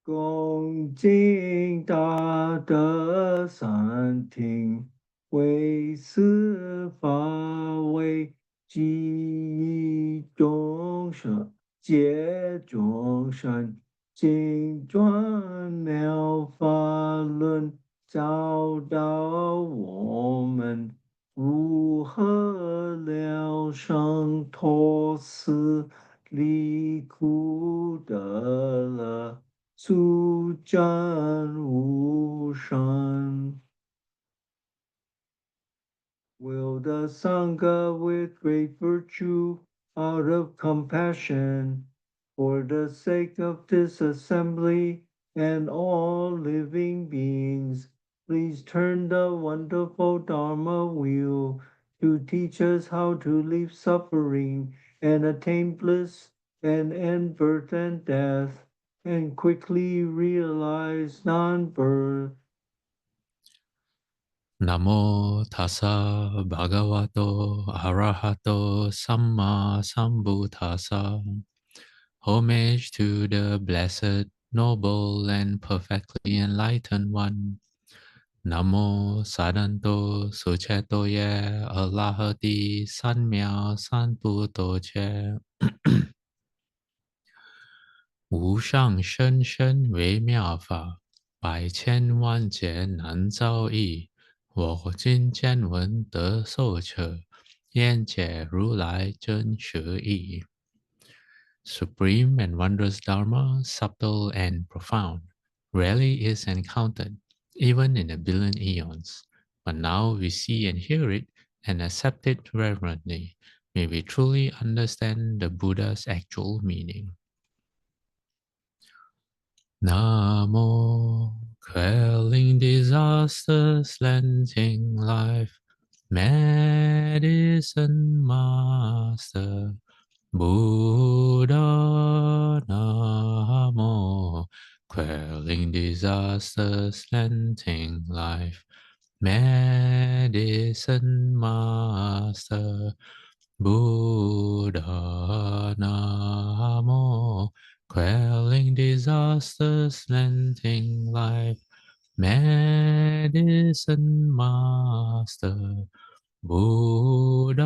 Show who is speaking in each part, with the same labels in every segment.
Speaker 1: 恭敬大德三听，为此法为记忆众生，解众生经转妙法轮，教导我们如何了生脱死，离苦得乐。速战无伤. Will the Sangha with great virtue, out of compassion, for the sake of this assembly and all living beings, please turn the wonderful Dharma wheel to teach us how to leave suffering and attain bliss and end birth and death, and quickly realize non-birth.
Speaker 2: Namo tassa bhagavato arahato samma sambuddhassa. Homage to the blessed, noble, and perfectly enlightened one. Namo sadanto suchetoye alahati sanmya sanputo 无上甚深微妙法，百千万劫难遭遇。我今见闻得受持，愿解如来真实义。Supreme and wondrous Dharma, subtle and profound, rarely is encountered, even in a billion eons. But now we see and hear it and accept it reverently. May we truly understand the Buddha's actual meaning. Namo, quelling disasters, lengthening life, Medicine Master Buddha. Namo, quelling disasters, lengthening life, Medicine Master Buddha. Namo, quelling disasters, lengthening life, Medicine Master Buddha.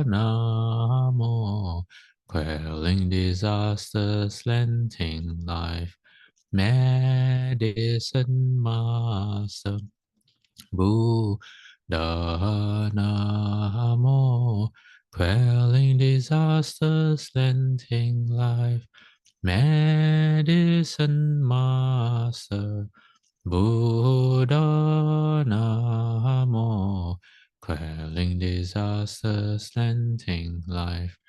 Speaker 2: Namo, quelling disasters, lengthening life, Medicine Master Buddha. Namo, quelling disasters, lengthening life, Medicine Master Buddha. Namo, quelling disasters, lengthening life,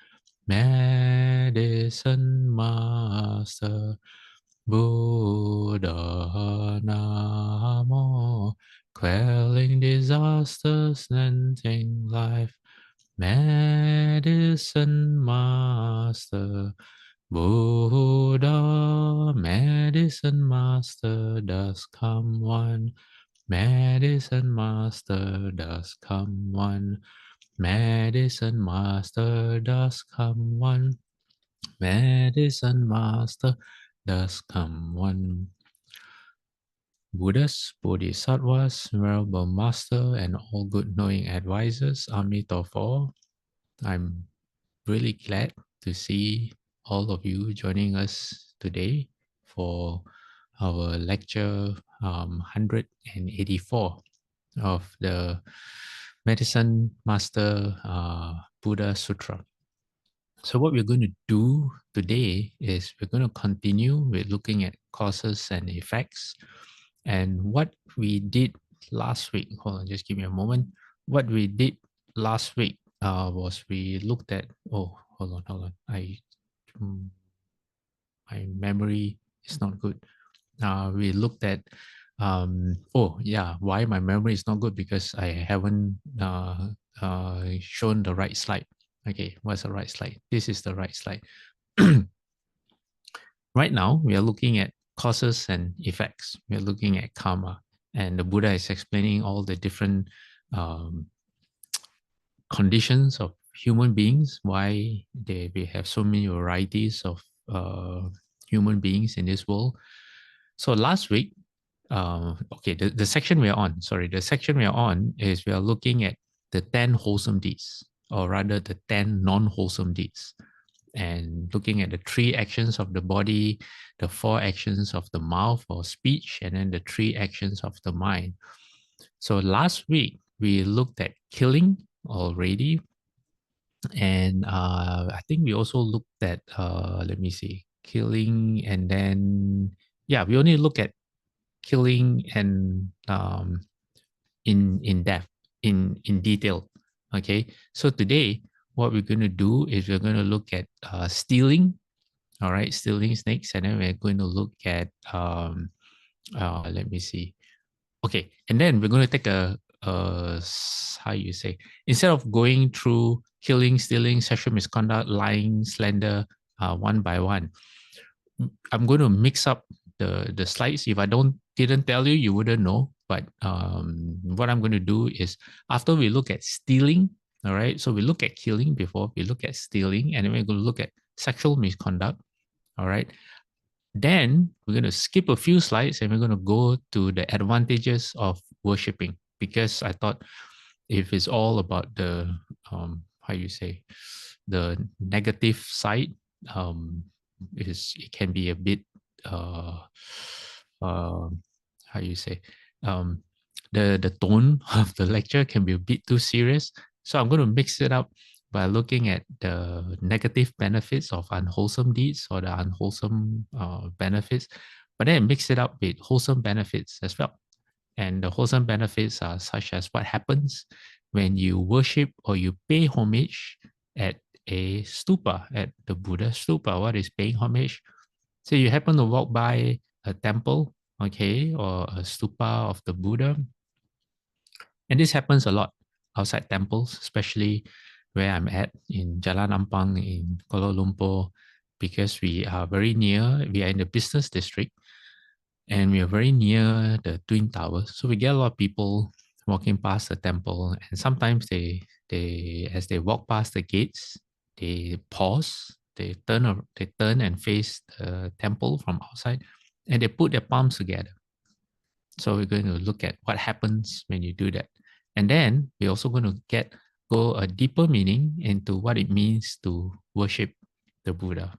Speaker 2: Medicine Master Buddha. Namo, quelling disasters, lengthening life, Medicine Master Buddha. Medicine Master does come one. Medicine Master does come one. Medicine Master does come one. Medicine Master does come one. Buddhas, Bodhisattvas, Venerable Master, and all good knowing advisors, Amitabha. I'm really glad to see all of you joining us today for our lecture 184 of the Medicine Master Buddha Sutra. So what we're going to do today is we're going to continue with looking at causes and effects. And what we did last week, hold on, just give me a moment. What we did last week was we looked at, oh, hold on. My memory is not good. We looked at, why my memory is not good, because I haven't shown the right slide. Okay, what's the right slide? This is the right slide. Right now, we are looking at causes and effects. We are looking at karma. And the Buddha is explaining all the different conditions of human beings, why we have so many varieties of human beings in this world. So last week, okay, the section we are on, the section we are on is we are looking at the 10 wholesome deeds, or rather the 10 non-wholesome deeds, and looking at the 3 actions of the body, the 4 actions of the mouth or speech, and then the 3 actions of the mind. So last week, we looked at killing already. And I think we also looked at, let me see, killing, and then, yeah, we only look at killing and in depth, in detail. Okay, so today what we're going to do is we're going to look at stealing. All right, stealing snakes, and then we're going to look at let me see. Okay, and then we're going to take how you say, instead of going through killing, stealing, sexual misconduct, lying, slander, one by one, I'm going to mix up the slides. If I didn't tell you, you wouldn't know. But what I'm going to do is, after we look at stealing, all right, so we look at killing before we look at stealing, and then we're going to look at sexual misconduct. All right, then we're going to skip a few slides and we're going to go to the advantages of worshiping, because I thought if it's all about the how you say, the negative side, it can be a bit uh, uh, how you say, um, the tone of the lecture can be a bit too serious. So I'm going to mix it up by looking at the negative benefits of unwholesome deeds, or the unwholesome benefits, but then mix it up with wholesome benefits as well. And the wholesome benefits are such as what happens when you worship or you pay homage at a stupa, at the Buddha Stupa. What is paying homage? So you happen to walk by a temple, okay, or a stupa of the Buddha, and this happens a lot outside temples, especially where I'm at in Jalan Ampang in Kuala Lumpur, because we are very near, we are in the business district, and we are very near the Twin Towers. So we get a lot of people walking past the temple, and sometimes they as they walk past the gates, they pause, they turn and face the temple from outside, and they put their palms together. So we're going to look at what happens when you do that. And then we're also going to go a deeper meaning into what it means to worship the Buddha.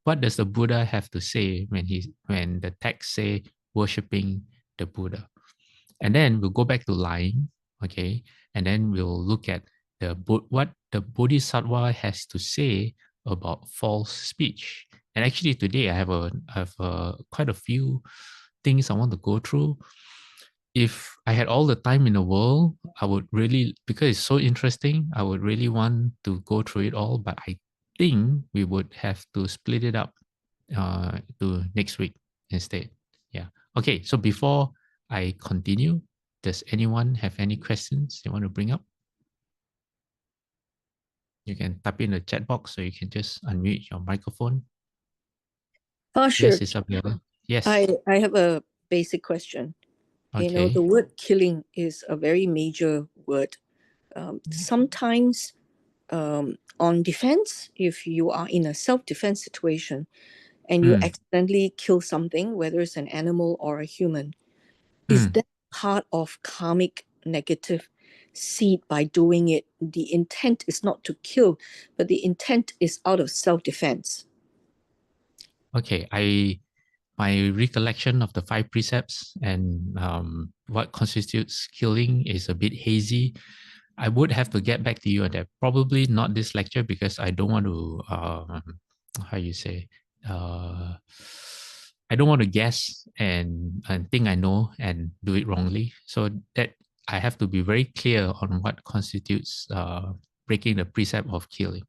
Speaker 2: What does the Buddha have to say when the text say worshiping the Buddha? And then we'll go back to lying, okay? And then we'll look at what the Bodhisattva has to say about false speech. And actually today I have quite a few things I want to go through. If I had all the time in the world, I would really, because it's so interesting, I would really want to go through it all. But I think we would have to split it up to next week instead. Yeah. Okay. So before I continue, does anyone have any questions they want to bring up? You can type in the chat box, or you can just unmute your microphone.
Speaker 3: Sure.
Speaker 2: Yes, Isabella. Yes.
Speaker 3: I have a basic question.
Speaker 2: Okay.
Speaker 3: The word killing is a very major word. Sometimes on defense, if you are in a self-defense situation and you accidentally kill something, whether it's an animal or a human, is that part of karmic negative seed by doing it? The intent is not to kill, but the intent is out of self-defense.
Speaker 2: Okay, my recollection of the 5 precepts and what constitutes killing is a bit hazy. I would have to get back to you on that. Probably not this lecture, because I don't want to, how you say, I don't want to guess and think I know and do it wrongly. So that I have to be very clear on what constitutes breaking the precept of killing.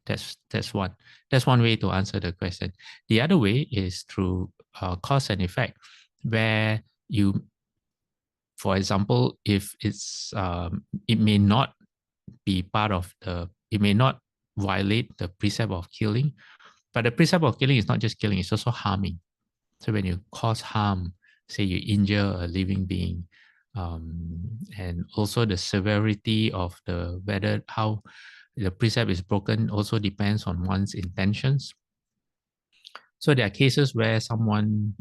Speaker 2: That's one way to answer the question. The other way is through cause and effect, where you, for example, if it may not be it may not violate the precept of killing, but the precept of killing is not just killing; it's also harming. So when you cause harm, say you injure a living being, and also the severity of how the precept is broken also depends on one's intentions. So there are cases where someone,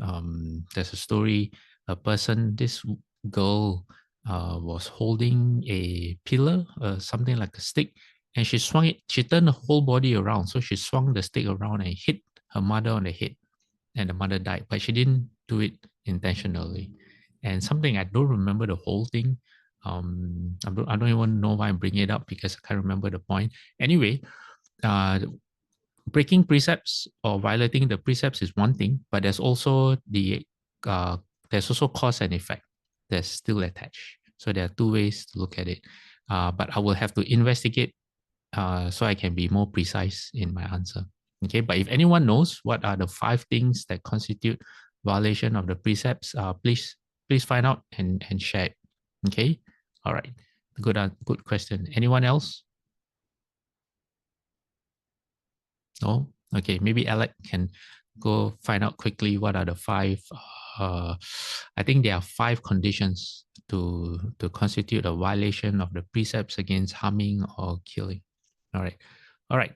Speaker 2: there's a story, this girl was holding a pillar, something like a stick, and she swung it, she turned the whole body around. So she swung the stick around and hit her mother on the head, and the mother died, but she didn't do it intentionally. And something, I don't remember the whole thing. I don't even know why I'm bringing it up because I can't remember the point. Anyway, breaking precepts or violating the precepts is one thing, but there's also there's also cause and effect that's still attached. So there are two ways to look at it. But I will have to investigate so I can be more precise in my answer. Okay, but if anyone knows what are the 5 things that constitute violation of the precepts, please find out and share it. Okay, all right, good question. Anyone else? No? Okay, maybe Alec can go find out quickly what are the 5. I think there are 5 conditions to constitute a violation of the precepts against harming or killing. All right.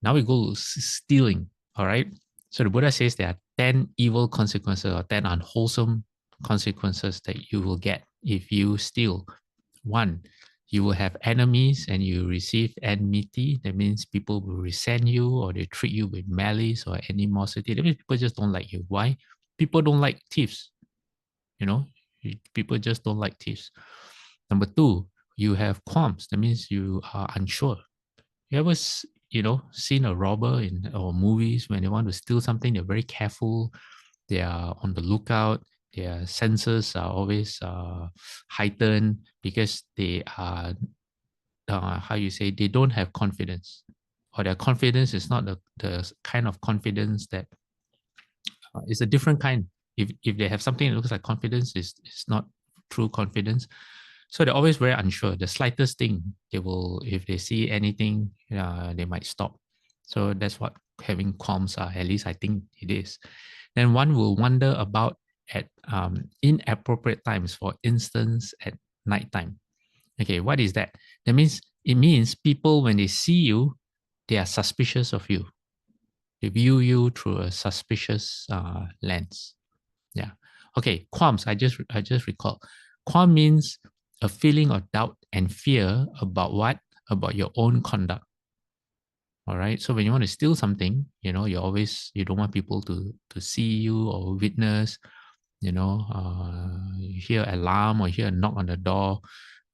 Speaker 2: Now we go to stealing. All right. So the Buddha says there are 10 evil consequences or 10 unwholesome consequences that you will get if you steal. 1, you will have enemies and you receive enmity. That means people will resent you or they treat you with malice or animosity. That means people just don't like you. Why? People don't like thieves. You know, people just don't like thieves. Number 2, you have qualms. That means you are unsure. You ever, seen a robber in or movies when they want to steal something? They're very careful. They are on the lookout. Their senses are always heightened because they are, they don't have confidence, or their confidence is not the kind of confidence that it's a different kind. If they have something that looks like confidence, it's not true confidence. So they're always very unsure. The slightest thing, they will, if they see anything, they might stop. So that's what having qualms are. At least I think it is. Then one will wander about at inappropriate times. For instance, at nighttime. Okay, what is that? It means people, when they see you, they are suspicious of you. They view you through a suspicious lens. Yeah. Okay. Qualms. I just recall. Qualm means a feeling of doubt and fear about what? About your own conduct. All right. So when you want to steal something, you don't want people to see you or witness. You hear alarm or hear a knock on the door.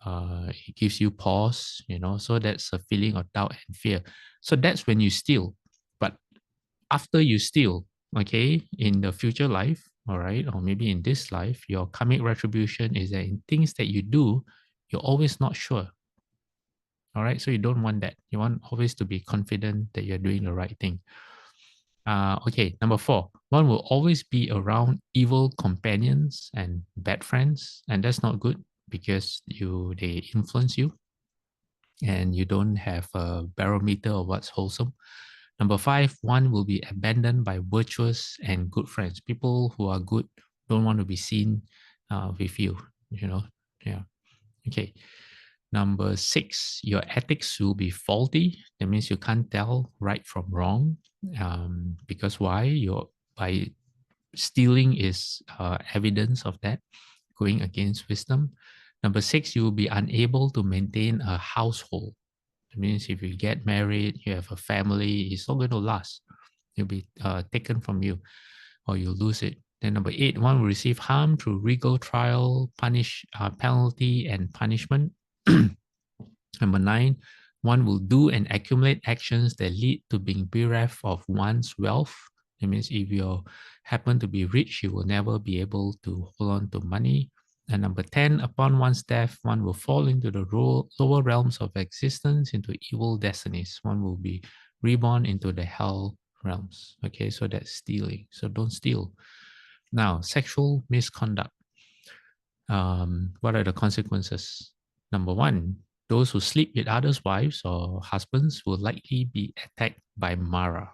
Speaker 2: It gives you pause. So that's a feeling of doubt and fear. So that's when you steal. But after you steal, okay, in the future life, all right, or maybe in this life, your karmic retribution is that in things that you do, you're always not sure. All right, so you don't want that. You want always to be confident that you're doing the right thing. Okay, number 4, one will always be around evil companions and bad friends, and that's not good because they influence you, and you don't have a barometer of what's wholesome. Number 5, one will be abandoned by virtuous and good friends. People who are good don't want to be seen with you, Yeah. Okay. Number 6, your ethics will be faulty. That means you can't tell right from wrong. Because why? By stealing is evidence of that, going against wisdom. Number 6, you will be unable to maintain a household. It means if you get married, you have a family, it's not going to last. It'll be taken from you, or you lose it. Then number 8, one will receive harm through legal trial, penalty and punishment. Number 9, one will do and accumulate actions that lead to being bereft of one's wealth. It means if you happen to be rich, you will never be able to hold on to money. And number 10, upon one's death, one will fall into the lower realms of existence, into evil destinies. One will be reborn into the hell realms. Okay, so that's stealing. So don't steal. Now, sexual misconduct. What are the consequences? Number 1, those who sleep with others' wives or husbands will likely be attacked by Mara.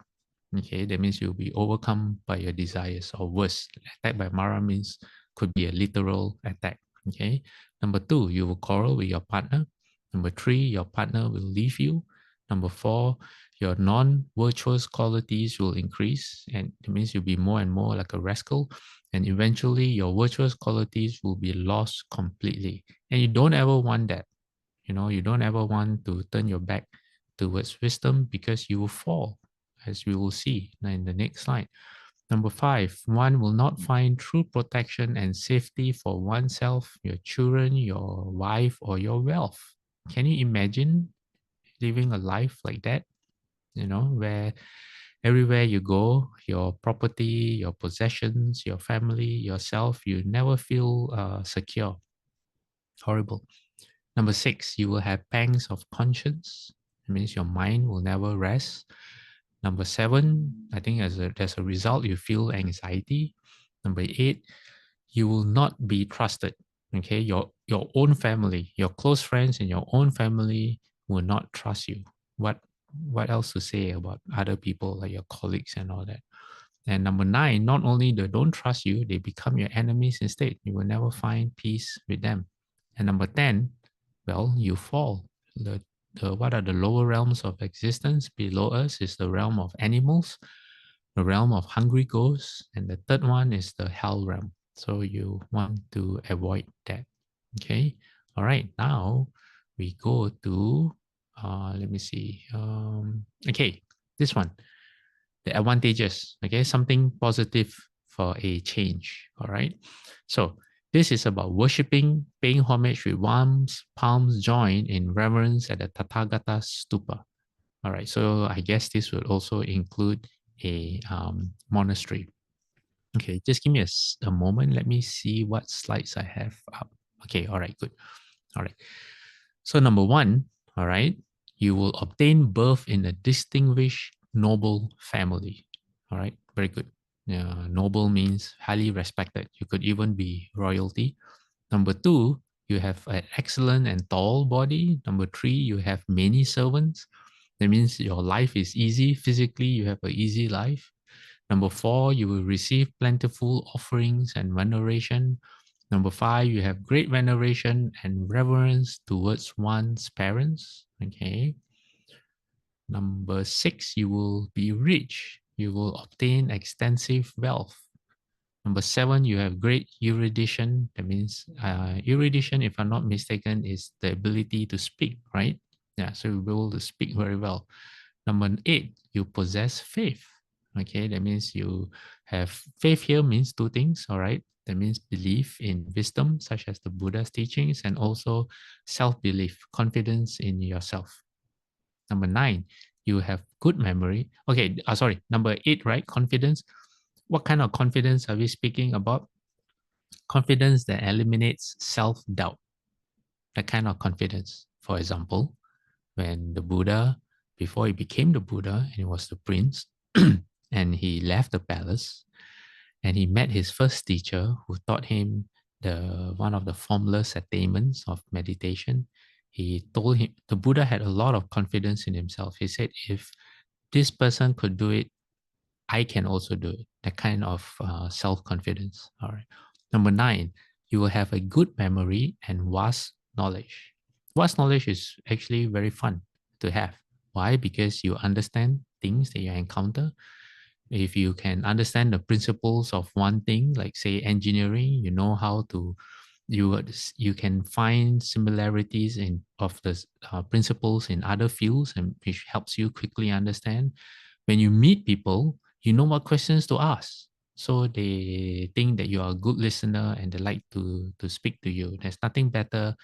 Speaker 2: Okay, that means you'll be overcome by your desires, or worse, attacked by Mara means could be a literal attack. Okay. Number 2, you will quarrel with your partner. Number 3, your partner will leave you. Number 4, your non-virtuous qualities will increase, and it means you'll be more and more like a rascal, and eventually your virtuous qualities will be lost completely. And you don't ever want that. You don't ever want to turn your back towards wisdom, because you will fall, as we will see in the next slide. Number 5, one will not find true protection and safety for oneself, your children, your wife, or your wealth. Can you imagine living a life like that? Where everywhere you go, your property, your possessions, your family, yourself, you never feel secure. Horrible. Number 6, you will have pangs of conscience. It means your mind will never rest. Number 7, I think as a result, you feel anxiety. Number 8, you will not be trusted. Okay, your own family, your close friends in your own family will not trust you. What else to say about other people, like your colleagues and all that? And number 9, not only they don't trust you, they become your enemies instead. You will never find peace with them. And number 10, well, you fall. What are the lower realms of existence? Below us is the realm of animals, the realm of hungry ghosts, and the third one is the hell realm. So you want to avoid that. Okay. All right. Now we go to, let me see. Okay, this one, the advantages. Okay, something positive for a change. All right. So this is about worshipping, paying homage with palms joined in reverence at the Tathagata Stupa. All right. So I guess this would also include a monastery. Okay, just give me a moment. Let me see what slides I have up. Okay, all right, good. All right. So number 1, all right, you will obtain birth in a distinguished noble family. All right, very good. Noble means highly respected. You could even be royalty. Number 2, you have an excellent and tall body. Number 3, you have many servants. That means your life is easy. Physically, you have an easy life. Number 4, you will receive plentiful offerings and veneration. Number 5, you have great veneration and reverence towards one's parents. Okay. Number 6, you will be rich. You will obtain extensive wealth. Number 7, you have great erudition. That means erudition, if I'm not mistaken, is the ability to speak, right? Yeah, so you'll be able to speak very well. Number 8, you possess faith. Okay, that means you have faith. Here means 2 things, all right? That means belief in wisdom, such as the Buddha's teachings, and also self-belief, confidence in yourself. Number 9, you have good memory. Okay, sorry, number 8, right? Confidence. What kind of confidence are we speaking about? Confidence that eliminates self-doubt. That kind of confidence. For example, when the Buddha, before he became the Buddha, and he was the prince, and he left the palace, and he met his first teacher who taught him one of the formless attainments of meditation. He told him, the Buddha had a lot of confidence in himself. He said, if this person could do it, I can also do it. That kind of self-confidence. All right. Number 9, you will have a good memory and vast knowledge. Vast knowledge is actually very fun to have. Why? Because you understand things that you encounter. If you can understand the principles of one thing, like say engineering, you know how to, you can find similarities of the principles in other fields, and which helps you quickly understand. When you meet people, you know what questions to ask. So they think that you are a good listener and they like to speak to you. There's nothing better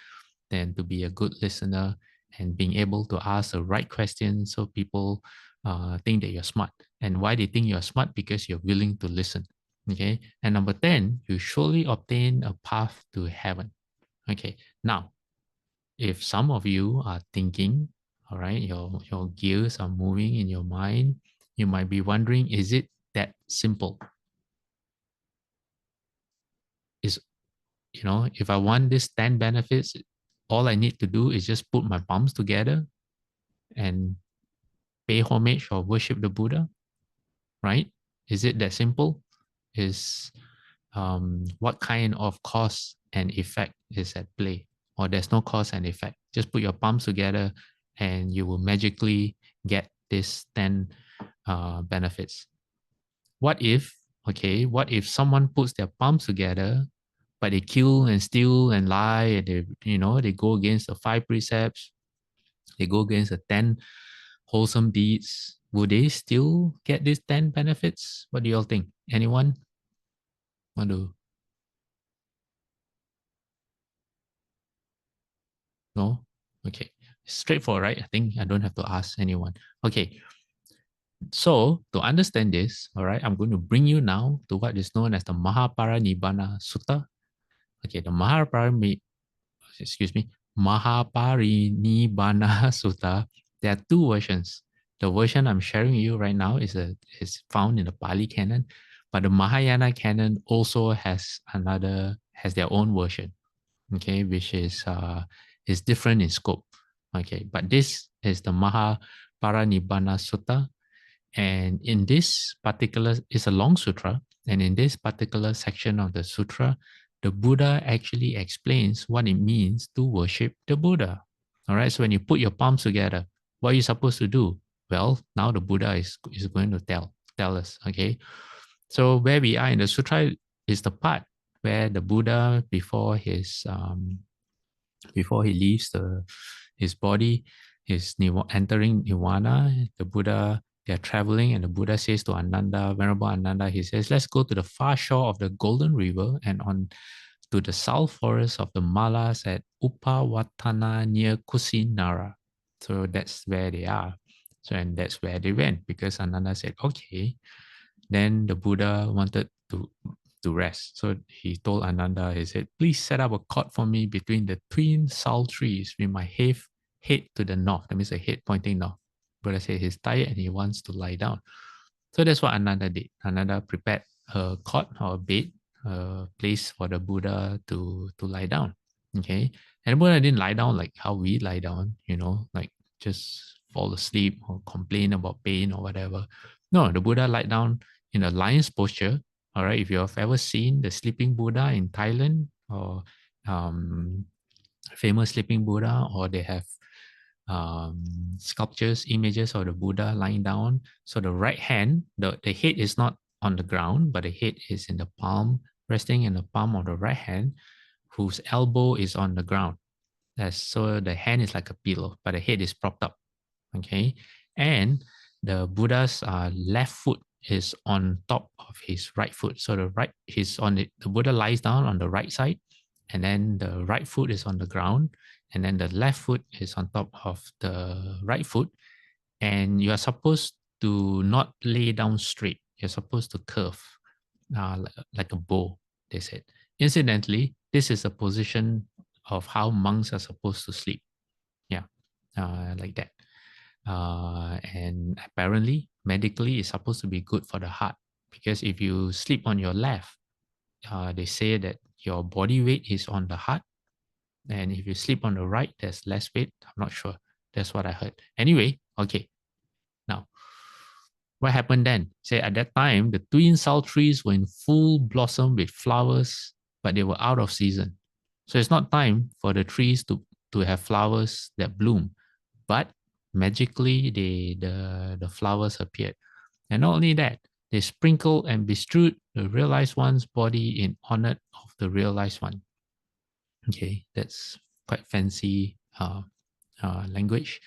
Speaker 2: than to be a good listener and being able to ask the right questions, so people think that you're smart. And why they think you're smart? Because you're willing to listen. Okay. And number 10, you surely obtain a path to heaven. Okay. Now, if some of you are thinking, all right, your gears are moving in your mind, you might be wondering, is it that simple? Is, if I want these 10 benefits, all I need to do is just put my palms together and pay homage or worship the Buddha, right? Is it that simple? Is what kind of cause and effect is at play? Or there's no cause and effect. Just put your palms together and you will magically get these 10 benefits. What if someone puts their palms together, but they kill and steal and lie, and they go against the 5 precepts, they go against the 10 wholesome deeds, would they still get these 10 benefits? What do you all think? Anyone want to? No? Okay. Straightforward, right? I think I don't have to ask anyone. Okay. So to understand this, all right, I'm going to bring you now to what is known as the Mahaparinibbana Sutta. Okay, the Mahaparinibbana Sutta. There are two versions. The version I'm sharing with you right now is found in the Pali Canon, but the Mahayana Canon also has their own version. Okay, which is different in scope. Okay, but this is the Mahaparinibbana Sutta, and in this particular, it's a long sutra, and in this particular section of the sutra, the Buddha actually explains what it means to worship the Buddha. All right, so when you put your palms together, what are you supposed to do? Well, now the Buddha is going to tell us. Okay, so where we are in the sutra is the part where the Buddha, before he leaves his body, is entering nirvana. The Buddha, they're traveling, and the Buddha says to Ananda, Venerable Ananda, he says, let's go to the far shore of the Golden River and on to the south forest of the Malas at Upawatana near Kusinara. So that's where they are. So, and that's where they went, because Ananda said, okay. Then the Buddha wanted to rest. So he told Ananda, he said, please set up a cot for me between the twin sal trees with my head to the north. That means the head pointing north. Buddha said he's tired and he wants to lie down. So that's what Ananda did. Ananda prepared a cot or a bed, a place for the Buddha to lie down. Okay. And the Buddha didn't lie down like how we lie down, like just fall asleep or complain about pain or whatever. No, the Buddha lied down in a lion's posture. All right. If you have ever seen the sleeping Buddha in Thailand, or famous sleeping Buddha, or they have sculptures, images of the Buddha lying down. So the right hand, the head is not on the ground, but the head is in the palm, resting in the palm of the right hand, whose elbow is on the ground. So the hand is like a pillow, but the head is propped up. Okay. And the Buddha's left foot is on top of his right foot. So the Buddha lies down on the right side, and then the right foot is on the ground, and then the left foot is on top of the right foot. And you are supposed to not lay down straight. You're supposed to curve like a bow, they said. Incidentally, this is a position of how monks are supposed to sleep. Yeah, like that. And apparently, medically, it's supposed to be good for the heart, because if you sleep on your left, they say that your body weight is on the heart, and if you sleep on the right, there's less weight. I'm not sure. That's what I heard. Anyway, okay. Now, what happened then? Say at that time, the twin sal trees were in full blossom with flowers, but they were out of season. So it's not time for the trees to have flowers that bloom. But magically, the flowers appeared. And not only that, they sprinkled and bestrewed the realized one's body in honor of the realized one. Okay, that's quite fancy language.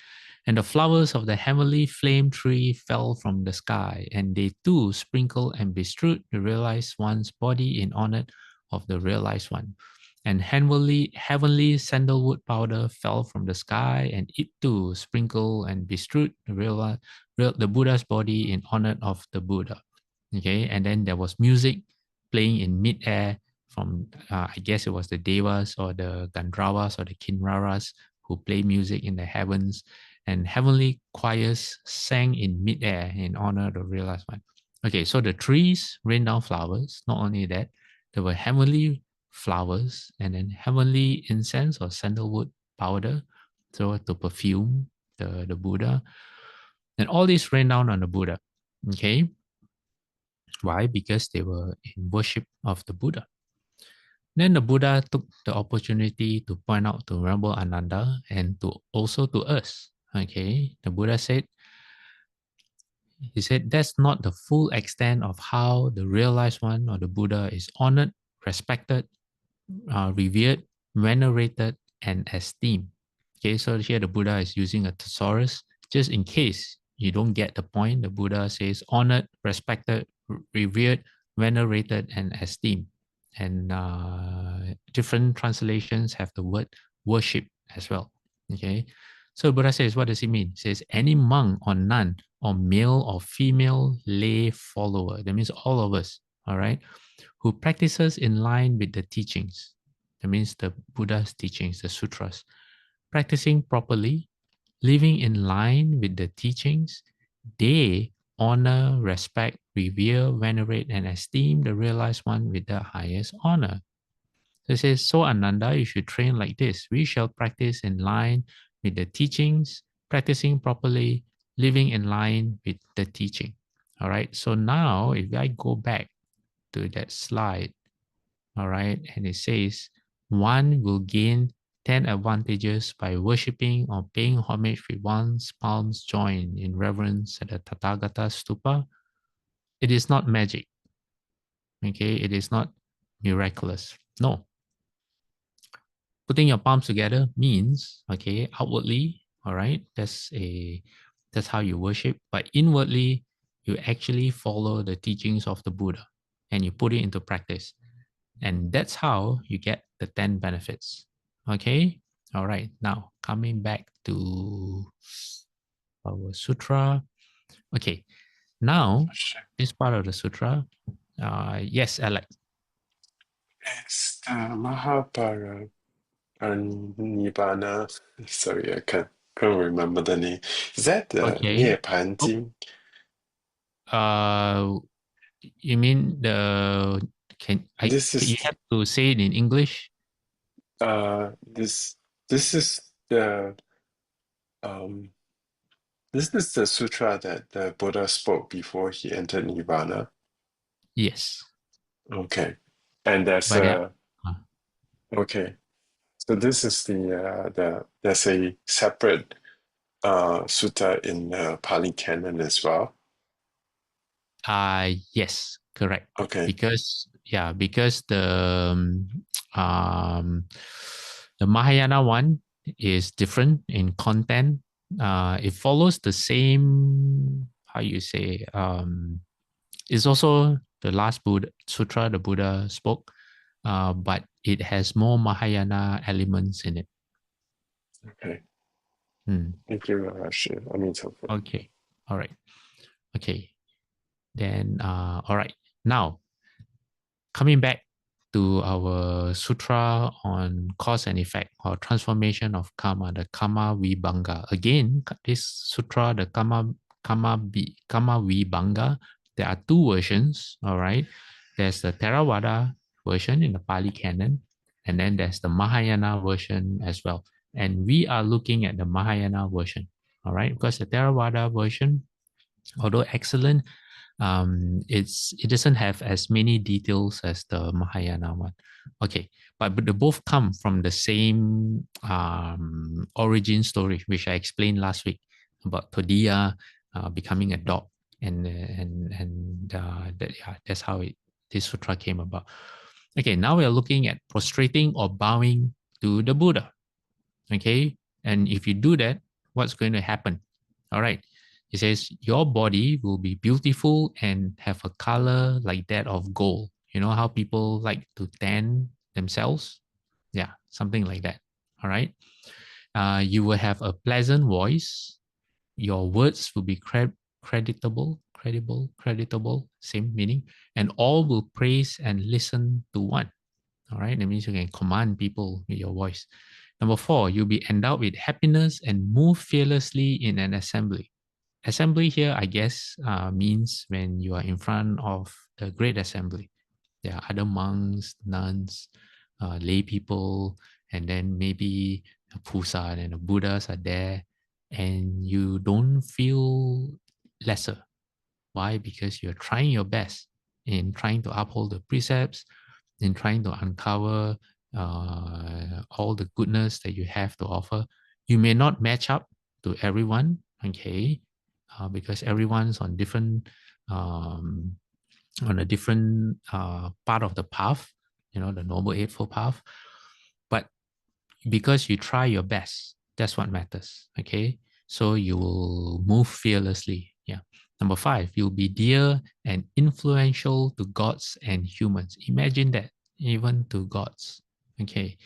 Speaker 2: And the flowers of the heavenly flame tree fell from the sky, and they too sprinkled and bestrewed the realized one's body in honor of the realized one. And heavenly sandalwood powder fell from the sky, and it too sprinkled and bestrewed the Buddha's body in honor of the Buddha. Okay, and then there was music playing in midair from, I guess it was the Devas or the Gandharvas or the Kinnaras who play music in the heavens, and heavenly choirs sang in midair in honor of the realized one. Okay, so the trees rained down flowers. Not only that, there were heavenly flowers and then heavenly incense or sandalwood powder, so to perfume the Buddha. And all this rained down on the Buddha. Okay, why? Because they were in worship of the Buddha. Then the Buddha took the opportunity to point out to Venerable Ananda and also to us. Okay, the Buddha said, He said that's not the full extent of how the realized one or the Buddha is honored, respected, revered, venerated, and esteemed. Okay, so here the Buddha is using a thesaurus. Just in case you don't get the point, the Buddha says honored, respected, revered, venerated, and esteemed. And different translations have the word worship as well. Okay, so Buddha says, what does it mean? It says any monk or nun or male or female lay follower. That means all of us. All right, who practices in line with the teachings. That means the Buddha's teachings, the sutras. Practicing properly, living in line with the teachings, they honor, respect, revere, venerate, and esteem the realized one with the highest honor. So it says, so Ananda, you should train like this. We shall practice in line with the teachings, practicing properly, living in line with the teaching. All right. So now if I go back to that slide, all right, and it says, one will gain 10 advantages by worshipping or paying homage with one's palms joined in reverence at the Tathagata Stupa. It is not magic, okay? It is not miraculous. No. Putting your palms together means, okay, outwardly, all right, that's how you worship, but inwardly, you actually follow the teachings of the Buddha and you put it into practice. And that's how you get the 10 benefits. Okay? All right. Now, coming back to our sutra. Okay. Now, this part of the sutra. Yes, Alex.
Speaker 4: It's the Mahaparinibbana. Sorry, I can't remember the name. Is that the
Speaker 2: Okay.
Speaker 4: 涅槃经?
Speaker 2: You mean the
Speaker 4: This
Speaker 2: you
Speaker 4: is
Speaker 2: have to say it in English?
Speaker 4: this is the this is the sutra that the Buddha spoke before he entered Nirvana.
Speaker 2: Yes.
Speaker 4: Okay, and there's
Speaker 2: But
Speaker 4: okay. So this is the there's a separate sutta in Pali Canon as well.
Speaker 2: yes, correct.
Speaker 4: Okay.
Speaker 2: Because the Mahayana one is different in content. It follows the same, how you say, it's also the last Buddha sutra the Buddha spoke, but it has more Mahayana elements in it.
Speaker 4: Okay.
Speaker 2: Hmm.
Speaker 4: Thank you, Shi.
Speaker 2: Okay. All right. Okay. Then, all right. Now, coming back to our sutra on cause and effect or transformation of karma, the karma vibhanga. Again, this sutra, the karma vibhanga, there are two versions, all right? There's the Theravada version in the Pali Canon, and then there's the Mahayana version as well. And we are looking at the Mahayana version, all right? Because the Theravada version, although excellent, it doesn't have as many details as the Mahayana one. Okay, but they both come from the same origin story, which I explained last week about Todiya becoming a dog, and that's how this sutra came about. Okay, now we are looking at prostrating or bowing to the Buddha. Okay, and if you do that, what's going to happen? All right. It says your body will be beautiful and have a color like that of gold. You know how people like to tan themselves? Yeah, something like that. All right. You will have a pleasant voice. Your words will be creditable, same meaning. And all will praise and listen to one. All right. That means you can command people with your voice. Number 4, you'll be endowed with happiness and move fearlessly in an assembly. Assembly here, I guess, means when you are in front of the great assembly. There are other monks, nuns, lay people, and then maybe a Pusa and the Buddhas are there, and you don't feel lesser. Why? Because you're trying your best in trying to uphold the precepts, in trying to uncover all the goodness that you have to offer. You may not match up to everyone, okay? because everyone's on different on a different part of the path, the Noble Eightfold Path. But because you try your best, that's what matters. Okay, so you will move fearlessly. Yeah. Number 5, you'll be dear and influential to gods and humans. Imagine that, even to gods. Okay.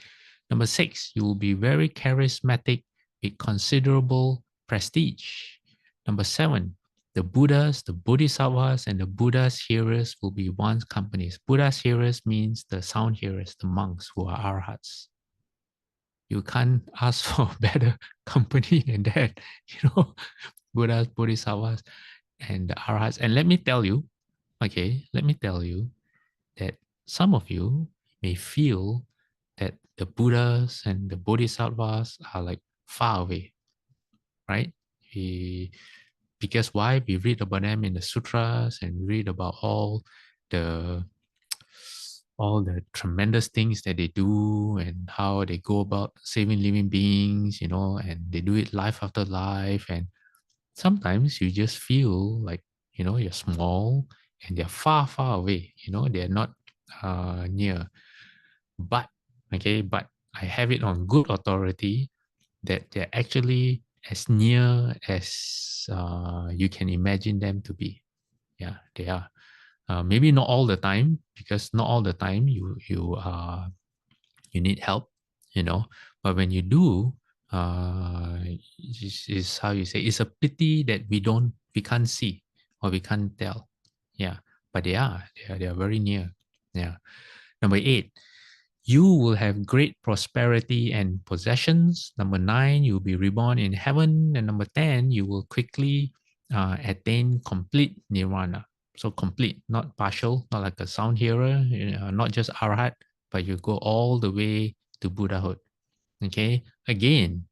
Speaker 2: Number 6, you will be very charismatic with considerable prestige. Number 7, the Buddhas, the Bodhisattvas, and the Buddha's hearers will be one's companies. Buddha's hearers means the sound hearers, the monks who are arhats. You can't ask for better company than that, Buddhas, Bodhisattvas, and the arhats. And let me tell you that some of you may feel that the Buddhas and the Bodhisattvas are like far away, right? Because why? We read about them in the sutras and read about the tremendous things that they do and how they go about saving living beings, and they do it life after life. And sometimes you just feel like, you're small and they're far, far away, they're not near. But I have it on good authority that they're actually as near as you can imagine them to be. Yeah, they are. Maybe not all the time, because not all the time you need help, But when you do, is how you say, it's a pity that we can't see or we can't tell. Yeah, but they are very near. Yeah. Number 8, you will have great prosperity and possessions. Number 9, you'll be reborn in heaven. And number 10, you will quickly attain complete nirvana. So complete, not partial, not like a sound hearer, not just arahat, but you go all the way to Buddhahood. Okay, again,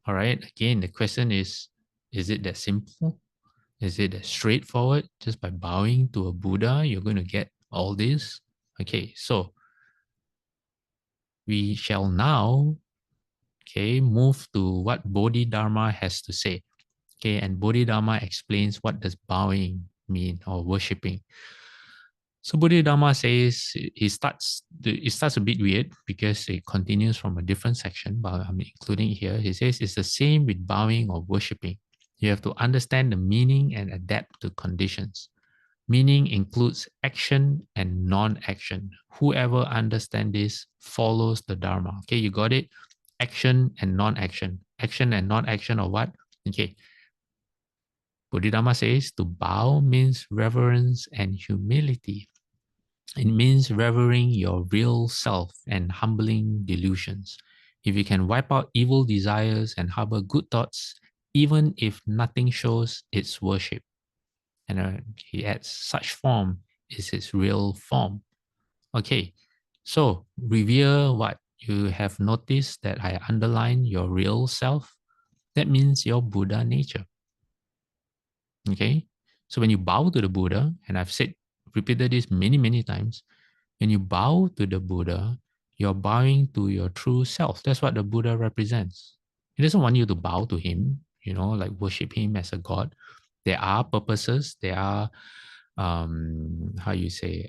Speaker 2: all right, again, the question is it that simple? Is it that straightforward? Just by bowing to a Buddha, you're going to get all this? Okay, so we shall now, move to what Bodhidharma has to say. Okay, and Bodhidharma explains what does bowing mean or worshipping. So Bodhidharma says it starts a bit weird because it continues from a different section, but I'm including it here. He says it's the same with bowing or worshipping. You have to understand the meaning and adapt to conditions. Meaning includes action and non-action. Whoever understands this follows the Dharma. Okay, you got it? Action and non-action. Action and non-action of what? Okay. Bodhidharma says to bow means reverence and humility. It means revering your real self and humbling delusions. If you can wipe out evil desires and harbor good thoughts, even if nothing shows, it's worship. And he adds, such form is its real form. Okay, so revere what you have noticed that I underline your real self. That means your Buddha nature. Okay, so when you bow to the Buddha, and I've repeated this many, many times, when you bow to the Buddha, you're bowing to your true self. That's what the Buddha represents. He doesn't want you to bow to him, like worship him as a god. There are purposes. There are, how you say,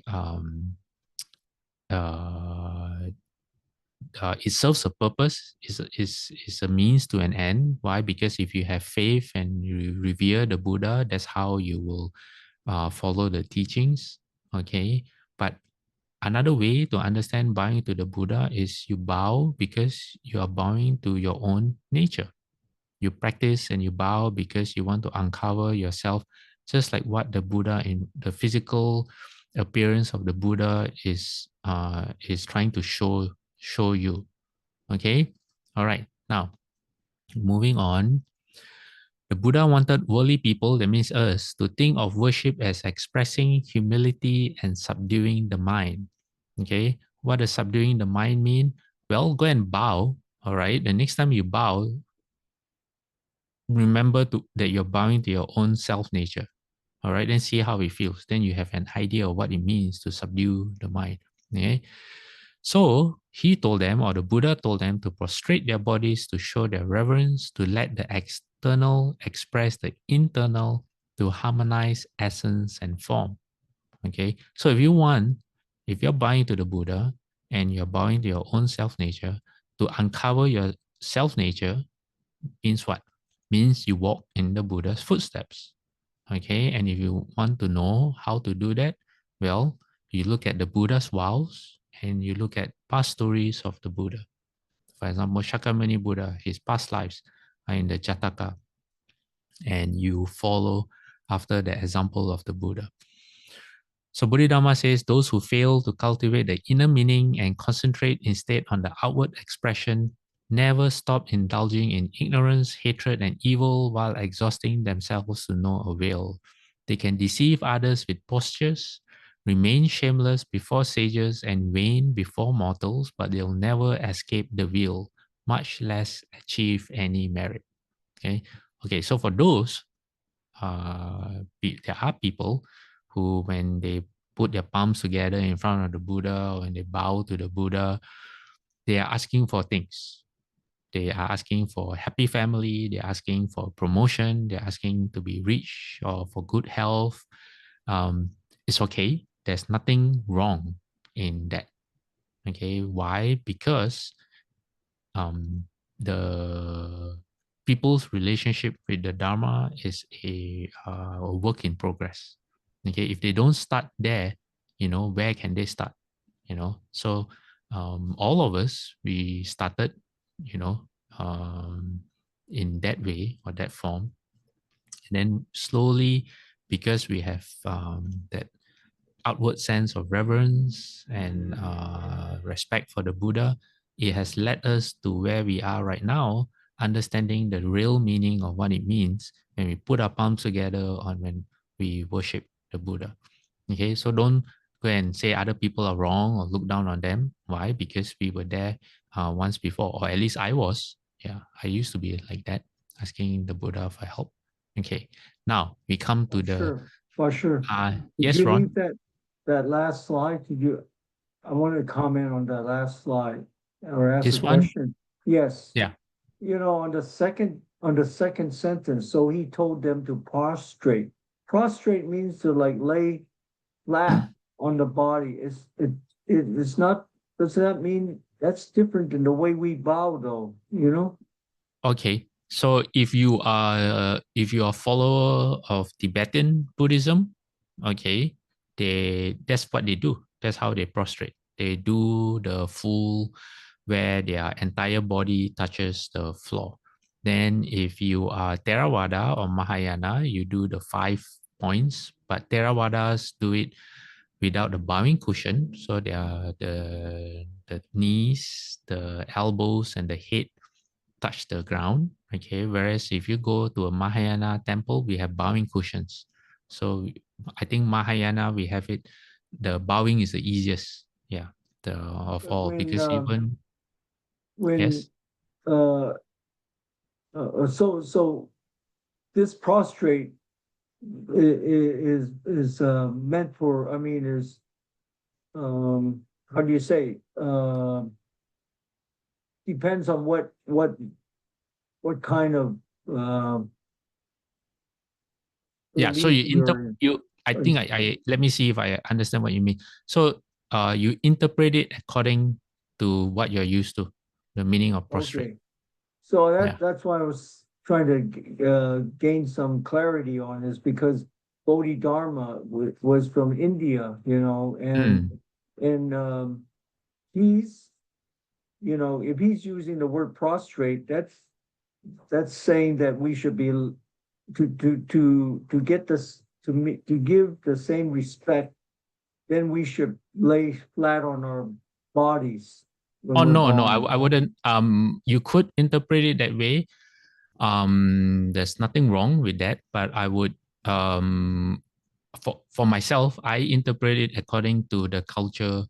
Speaker 2: it serves a purpose. Is a means to an end. Why? Because if you have faith and you revere the Buddha, that's how you will follow the teachings. Okay, but another way to understand bowing to the Buddha is you bow because you are bowing to your own nature. You practice and you bow because you want to uncover yourself, just like what the Buddha in the physical appearance of the Buddha is trying to show you. Okay, all right. Now, moving on. The Buddha wanted worldly people, that means us, to think of worship as expressing humility and subduing the mind. Okay, what does subduing the mind mean? Well, go and bow. All right, the next time you bow, remember that you're bowing to your own self nature. All right, then see how it feels. Then you have an idea of what it means to subdue the mind. Okay, So he told them, or the Buddha told them, to prostrate their bodies to show their reverence, to let the external express the internal, to harmonize essence and form. Okay, so if you're bowing to the Buddha and you're bowing to your own self nature, to uncover your self nature means what? Means you walk in the Buddha's footsteps. Okay, and if you want to know how to do that, well, you look at the Buddha's vows and you look at past stories of the Buddha. For example, Shakyamuni Buddha, his past lives are in the Jataka, and you follow after the example of the Buddha. So Bodhidharma says those who fail to cultivate the inner meaning and concentrate instead on the outward expression never stop indulging in ignorance, hatred, and evil while exhausting themselves to no avail. They can deceive others with postures, remain shameless before sages, and vain before mortals, but they'll never escape the wheel, much less achieve any merit. Okay. So for those, there are people who, when they put their palms together in front of the Buddha or when they bow to the Buddha, they are asking for things. They are asking for a happy family, they're asking for promotion, they're asking to be rich or for good health. It's okay. There's nothing wrong in that. Okay. Why? Because the people's relationship with the Dharma is a work in progress. Okay, if they don't start there, where can they start? So all of us, we started, in that way or that form, and then slowly, because we have that outward sense of reverence and respect for the Buddha, it has led us to where we are right now, understanding the real meaning of what it means when we put our palms together or when we worship the Buddha. Okay, so don't go and say other people are wrong or look down on them. Why? Because we were there once before, or at least I was. Yeah, I used to be like that, asking the Buddha for help. Okay, now we come to the.
Speaker 1: Sure. Did
Speaker 2: Yes,
Speaker 1: you
Speaker 2: Ron.
Speaker 1: leave that last slide? I want to comment on that last slide or ask a
Speaker 2: This one?
Speaker 1: question. Yes.
Speaker 2: Yeah.
Speaker 1: On the second sentence, so he told them to prostrate. Prostrate means to like lay flat on the body. It's not, does that mean that's different than the way we bow though?
Speaker 2: Okay. So if you are a follower of Tibetan Buddhism, okay, that's what they do. That's how they prostrate. They do the full where their entire body touches the floor. Then if you are Theravada or Mahayana, you do the 5 points, but Theravadas do it without the bowing cushion. So they are the knees, the elbows, and the head touch the ground. Okay, whereas if you go to a Mahayana temple, we have bowing cushions. So I think Mahayana, we have it. The bowing is the easiest. Yeah, of all, because even
Speaker 1: When
Speaker 2: yes.
Speaker 1: uh, so this prostrate is meant for, I mean, is how do you say, depends on what kind of
Speaker 2: Yeah, so
Speaker 1: belief you're
Speaker 2: you I
Speaker 1: in.
Speaker 2: think I let me see if I understand what you mean. So you interpret it according to what you're used to, the meaning of prostrate.
Speaker 1: Okay, so
Speaker 2: Yeah.
Speaker 1: that's why I was trying to gain some clarity on this, because Bodhidharma was from India,
Speaker 2: Mm.
Speaker 1: and he's, if he's using the word prostrate, that's saying that we should be to get this to give the same respect, then we should lay flat on our bodies when
Speaker 2: Oh
Speaker 1: we're
Speaker 2: no,
Speaker 1: bowing.
Speaker 2: I wouldn't. You could interpret it that way. There's nothing wrong with that, but I would for myself, I interpret it according to the culture,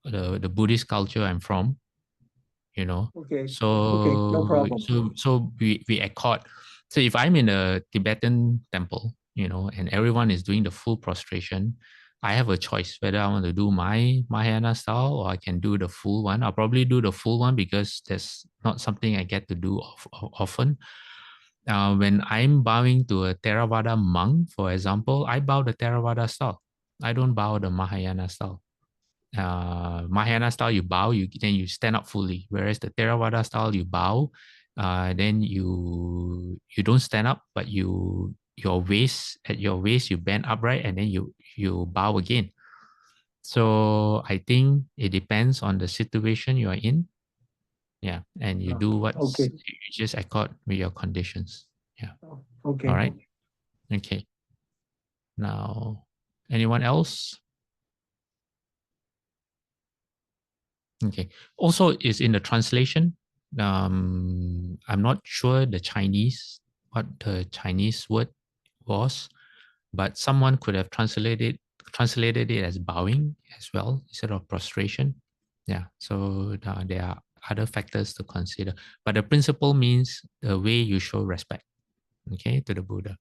Speaker 2: the Buddhist culture I'm from.
Speaker 1: Okay, no
Speaker 2: So
Speaker 1: problem.
Speaker 2: we accord. So if I'm in a Tibetan temple, and everyone is doing the full prostration, I have a choice whether I want to do my Mahayana style or I can do the full one. I'll probably do the full one because that's not something I get to do often. When I'm bowing to a Theravada monk, for example, I bow the Theravada style. I don't bow the Mahayana style. Mahayana style, you bow, then you stand up fully. Whereas the Theravada style, you bow, then you don't stand up, but your waist you bend upright, and then you bow again. So I think it depends on the situation you are in. Yeah, and you do what
Speaker 1: Okay.
Speaker 2: you just accord with your conditions. Yeah.
Speaker 1: Okay.
Speaker 2: All right. Okay. Now, anyone else? Okay. Also, is in the translation. I'm not sure what the Chinese word was, but someone could have translated it as bowing as well instead of prostration. Yeah. So there are other factors to consider, but the principle means the way you show respect, okay, to the Buddha.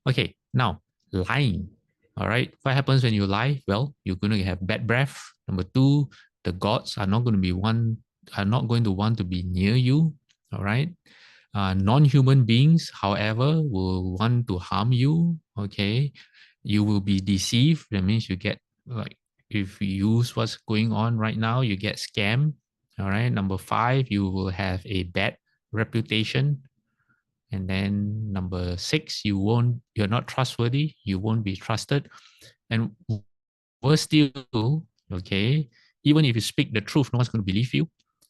Speaker 2: Okay. Now, lying. All right. What happens when you lie? Well, you're going to have bad breath. Number two, the gods are not going to want to be near you. All right. Non-human beings, however, will want to harm you. Okay. You will be deceived. That means you get, like, if you use what's going on right now, you get scammed. All right. Number five, you will have a bad reputation. And then number six, you're not trustworthy. You won't be trusted. And worse still, okay, even if you speak the truth, no one's going to believe you.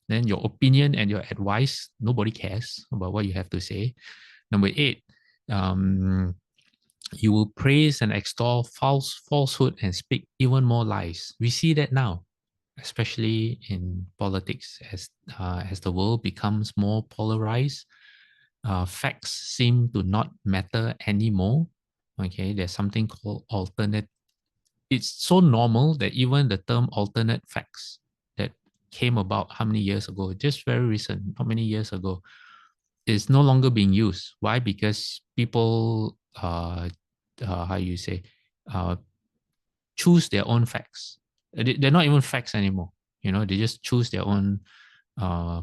Speaker 2: Then your opinion and your advice, nobody cares about what you have to say. Number eight, you will praise and extol falsehood and speak even more lies. We see that now, especially in politics, as the world becomes more polarized. Facts seem to not matter anymore. Okay, there's something called alternate. It's so normal that even the term alternate facts that came about how many years ago, just very recent, how many years ago, is no longer being used. Why? Because people, how you say, uh, choose their own facts. They're not even facts anymore. They just choose their own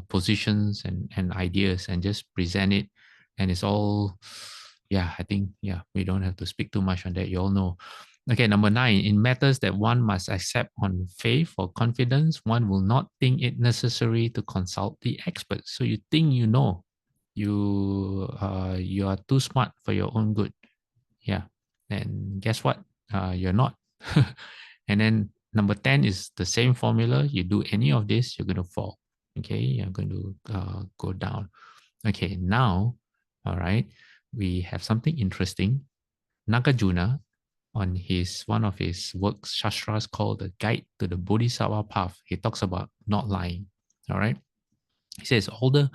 Speaker 2: positions and ideas and just present it. And it's all, yeah, I think, yeah, we don't have to speak too much on that. You all know. Okay, number 9, in matters that one must accept on faith or confidence, one will not think it necessary to consult the experts. So you think you know, you are too smart for your own good. Yeah, and guess what? You're not. And then number 10 is the same formula. You do any of this, you're going to fall. Okay, you're going to go down. Okay, now, all right, we have something interesting. Nagarjuna, on one of his works, Shastras, called The Guide to the Bodhisattva Path, he talks about not lying. All right, he says, although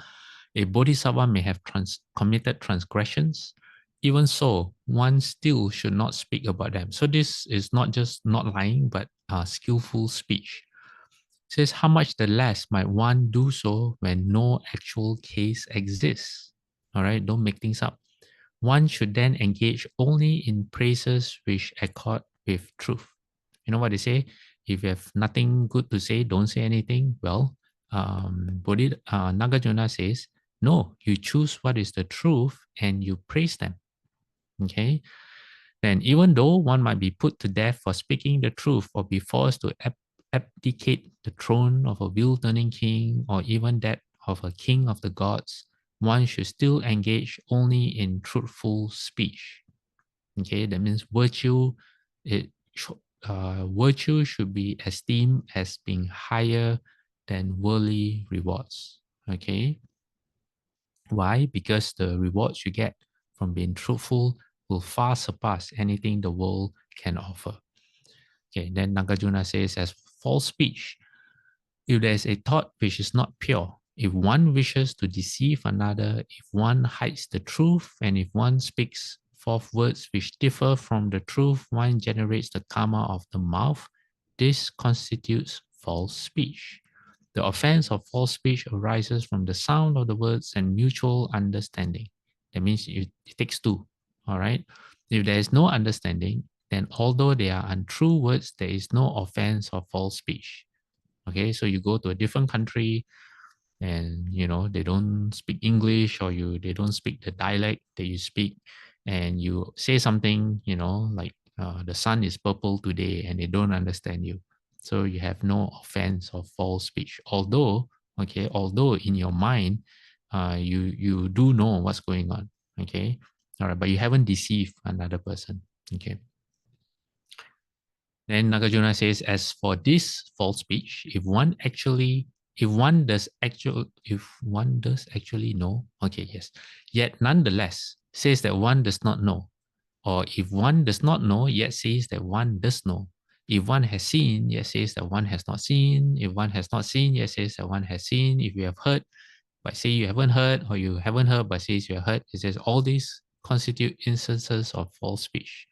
Speaker 2: a bodhisattva may have committed transgressions, even so, one still should not speak about them. So this is not just not lying, but skillful speech. It says, how much the less might one do so when no actual case exists? All right, don't make things up. One should then engage only in praises which accord with truth. You know what they say? If you have nothing good to say, don't say anything. Well, Nagarjuna says, no, you choose what is the truth and you praise them. Okay? Then, even though one might be put to death for speaking the truth or be forced to abdicate the throne of a wheel-turning king or even that of a king of the gods, one should still engage only in truthful speech. Okay, that means virtue should be esteemed as being higher than worldly rewards. Okay. Why? Because the rewards you get from being truthful will far surpass anything the world can offer. Okay, then Nagarjuna says, as false speech, if there is a thought which is not pure, if one wishes to deceive another, if one hides the truth, and if one speaks forth words which differ from the truth, one generates the karma of the mouth. This constitutes false speech. The offense of false speech arises from the sound of the words and mutual understanding. That means it takes two, all right? If there is no understanding, then although they are untrue words, there is no offense or false speech. Okay, so you go to a different country and they don't speak English, or they don't speak the dialect that you speak, and you say something like the sun is purple today, and they don't understand you. So you have no offense or false speech, although in your mind you do know what's going on. Okay, all right, but you haven't deceived another person. Okay. Then Nagarjuna says, as for this false speech, if one does actually know, okay, yes, yet nonetheless says that one does not know, or if one does not know, yet says that one does know. If one has seen, yet says that one has not seen. If one has not seen, yet says that one has seen. If you have heard, but say you haven't heard, or you haven't heard, but says you have heard, it says all these constitute instances of false speech.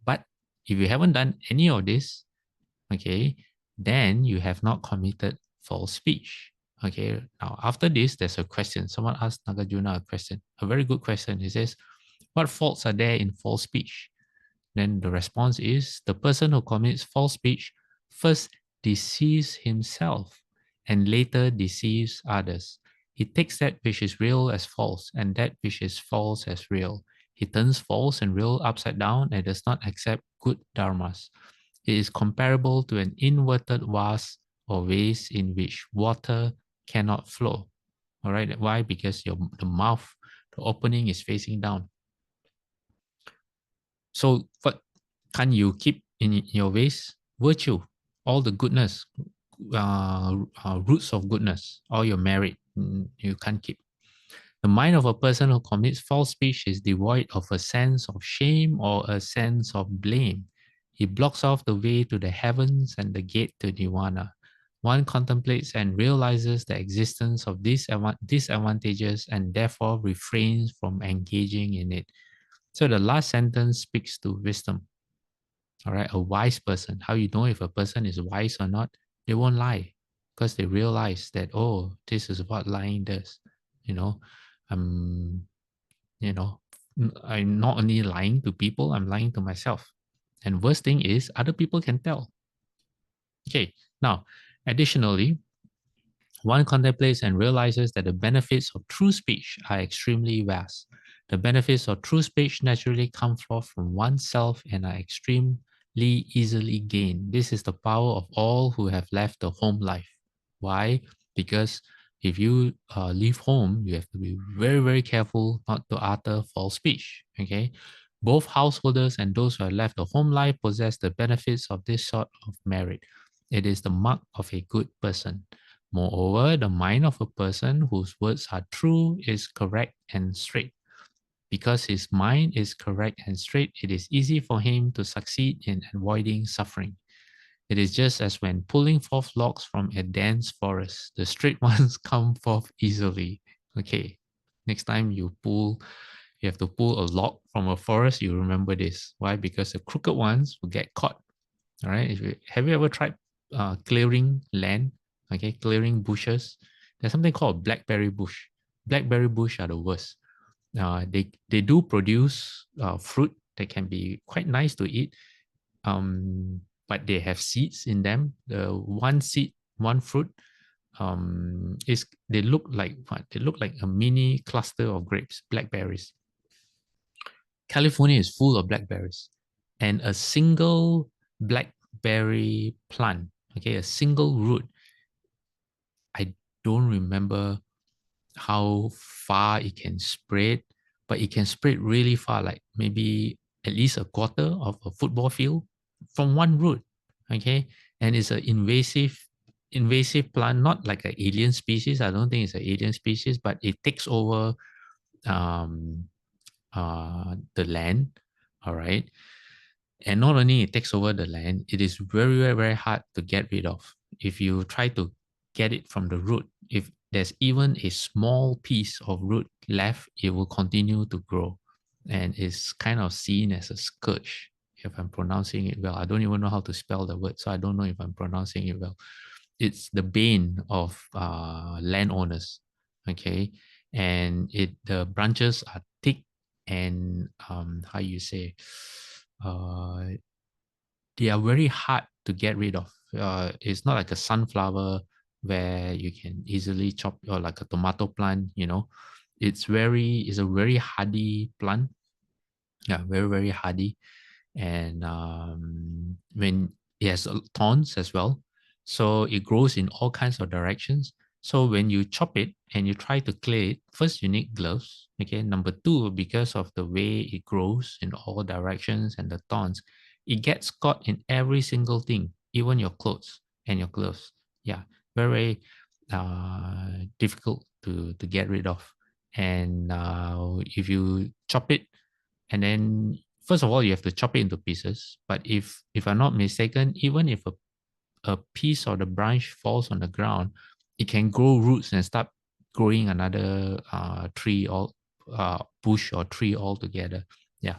Speaker 2: But if you haven't done any of this, okay, then you have not committed false speech. Okay, now after this, there's a question. Someone asked Nagarjuna a question, a very good question. He says, what faults are there in false speech? Then the response is, the person who commits false speech first deceives himself and later deceives others. He takes that which is real as false and that which is false as real. He turns false and real upside down and does not accept good dharmas. It is comparable to an inverted vase or vase in which water cannot flow. All right, why? Because the mouth, the opening is facing down. So what can you keep in your vase? Virtue, all the goodness, roots of goodness, all your merit, you can't keep. The mind of a person who commits false speech is devoid of a sense of shame or a sense of blame. He blocks off the way to the heavens and the gate to nirvana. One contemplates and realizes the existence of these disadvantages and therefore refrains from engaging in it. So the last sentence speaks to wisdom. All right, a wise person. How you know if a person is wise or not? They won't lie because they realize that, oh, this is what lying does. I'm, I'm not only lying to people, I'm lying to myself. And worst thing is other people can tell. Okay, now, additionally, one contemplates and realizes that the benefits of true speech are extremely vast. The benefits of true speech naturally come forth from oneself and are extremely easily gained. This is the power of all who have left the home life. Why? Because if you leave home, you have to be very, very careful not to utter false speech. Okay, both householders and those who have left the home life possess the benefits of this sort of merit. It is the mark of a good person. Moreover, the mind of a person whose words are true is correct and straight. Because his mind is correct and straight, it is easy for him to succeed in avoiding suffering. It is just as when pulling forth logs from a dense forest, the straight ones come forth easily. Okay, next time you have to pull a log from a forest, you remember this. Why? Because the crooked ones will get caught. All right. Have you ever tried clearing land? Okay, clearing bushes. There's something called blackberry bush. Blackberry bush are the worst. They do produce fruit that can be quite nice to eat, but they have seeds in them. The one seed, one fruit, they look like what? They look like a mini cluster of grapes, blackberries. California is full of blackberries, and a single blackberry plant, okay, a single root, I don't remember how far it can spread, but it can spread really far, like maybe at least a quarter of a football field from one root. Okay, and it's an invasive plant, not like an alien species. I don't think it's an alien species, but it takes over um, the land. All right. And not only it takes over the land, it is very, very, very hard to get rid of. If you try to get it from the root, if there's even a small piece of root left, it will continue to grow. And it's kind of seen as a scourge, if I'm pronouncing it well. I don't even know how to spell the word, so I don't know if I'm pronouncing it well. It's the bane of landowners, okay? And the branches are thick and how you say, they are very hard to get rid of. It's not like a sunflower where you can easily chop, or like a tomato plant, it's a very hardy plant. Yeah, very, very hardy. And when it has thorns as well, so it grows in all kinds of directions. So when you chop it and you try to clear it, first you need gloves. Okay, number two, because of the way it grows in all directions and the thorns, it gets caught in every single thing, even your clothes and your gloves. Yeah, very difficult to get rid of. And if you chop it, and then first of all you have to chop it into pieces. But if I'm not mistaken, even if a piece of the branch falls on the ground, it can grow roots and start growing another tree, or bush or tree altogether. Yeah,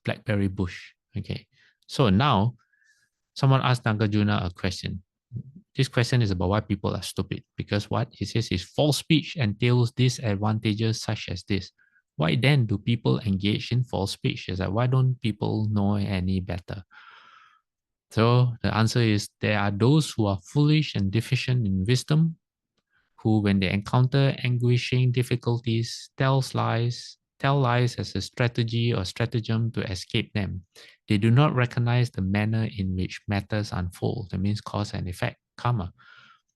Speaker 2: blackberry bush. Okay, so now someone asked Nagarjuna a question. This question is about why people are stupid. Because what he says is false speech entails disadvantages such as this. Why then do people engage in false speech? It's like, why don't people know any better? So the answer is, there are those who are foolish and deficient in wisdom, who, when they encounter anguishing difficulties, tell lies as a strategy or stratagem to escape them. They do not recognize the manner in which matters unfold. That means cause and effect, karma.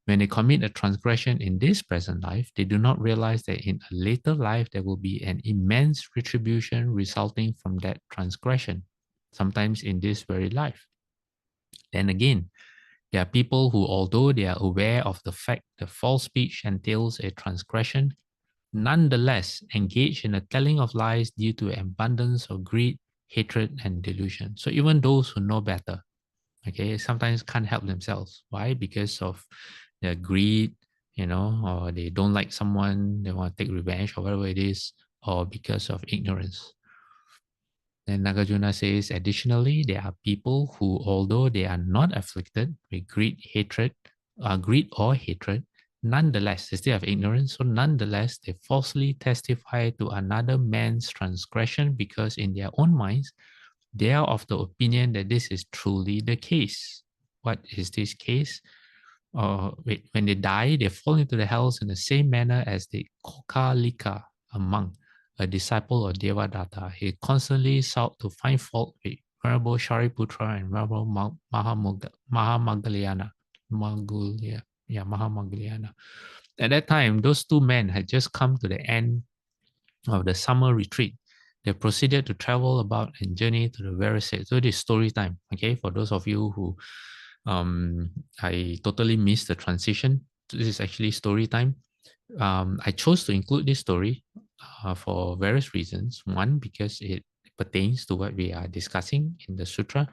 Speaker 2: When they commit a transgression in this present life, they do not realize that in a later life there will be an immense retribution resulting from that transgression, sometimes in this very life. Then again, there are people who, although they are aware of the fact that false speech entails a transgression, nonetheless engage in the telling of lies due to abundance of greed, hatred, and delusion. So even those who know better, okay, sometimes can't help themselves. Why? Because of their greed, or they don't like someone, they want to take revenge or whatever it is, or because of ignorance. Then Nagarjuna says, additionally, there are people who, although they are not afflicted with greed or hatred, nonetheless, instead of ignorance, so nonetheless, they falsely testify to another man's transgression because in their own minds, they are of the opinion that this is truly the case. What is this case? When they die, they fall into the hells in the same manner as the Kokalika, a monk, a disciple of Devadatta. He constantly sought to find fault with Venerable Shariputra and Venerable Mahamoggaliyana. Mahamoggaliyana. At that time, those two men had just come to the end of the summer retreat. They proceeded to travel about and journey to the various states. So this is story time, okay? For those of you who I totally missed the transition, this is actually story time. I chose to include this story for various reasons. One, because it pertains to what we are discussing in the sutra.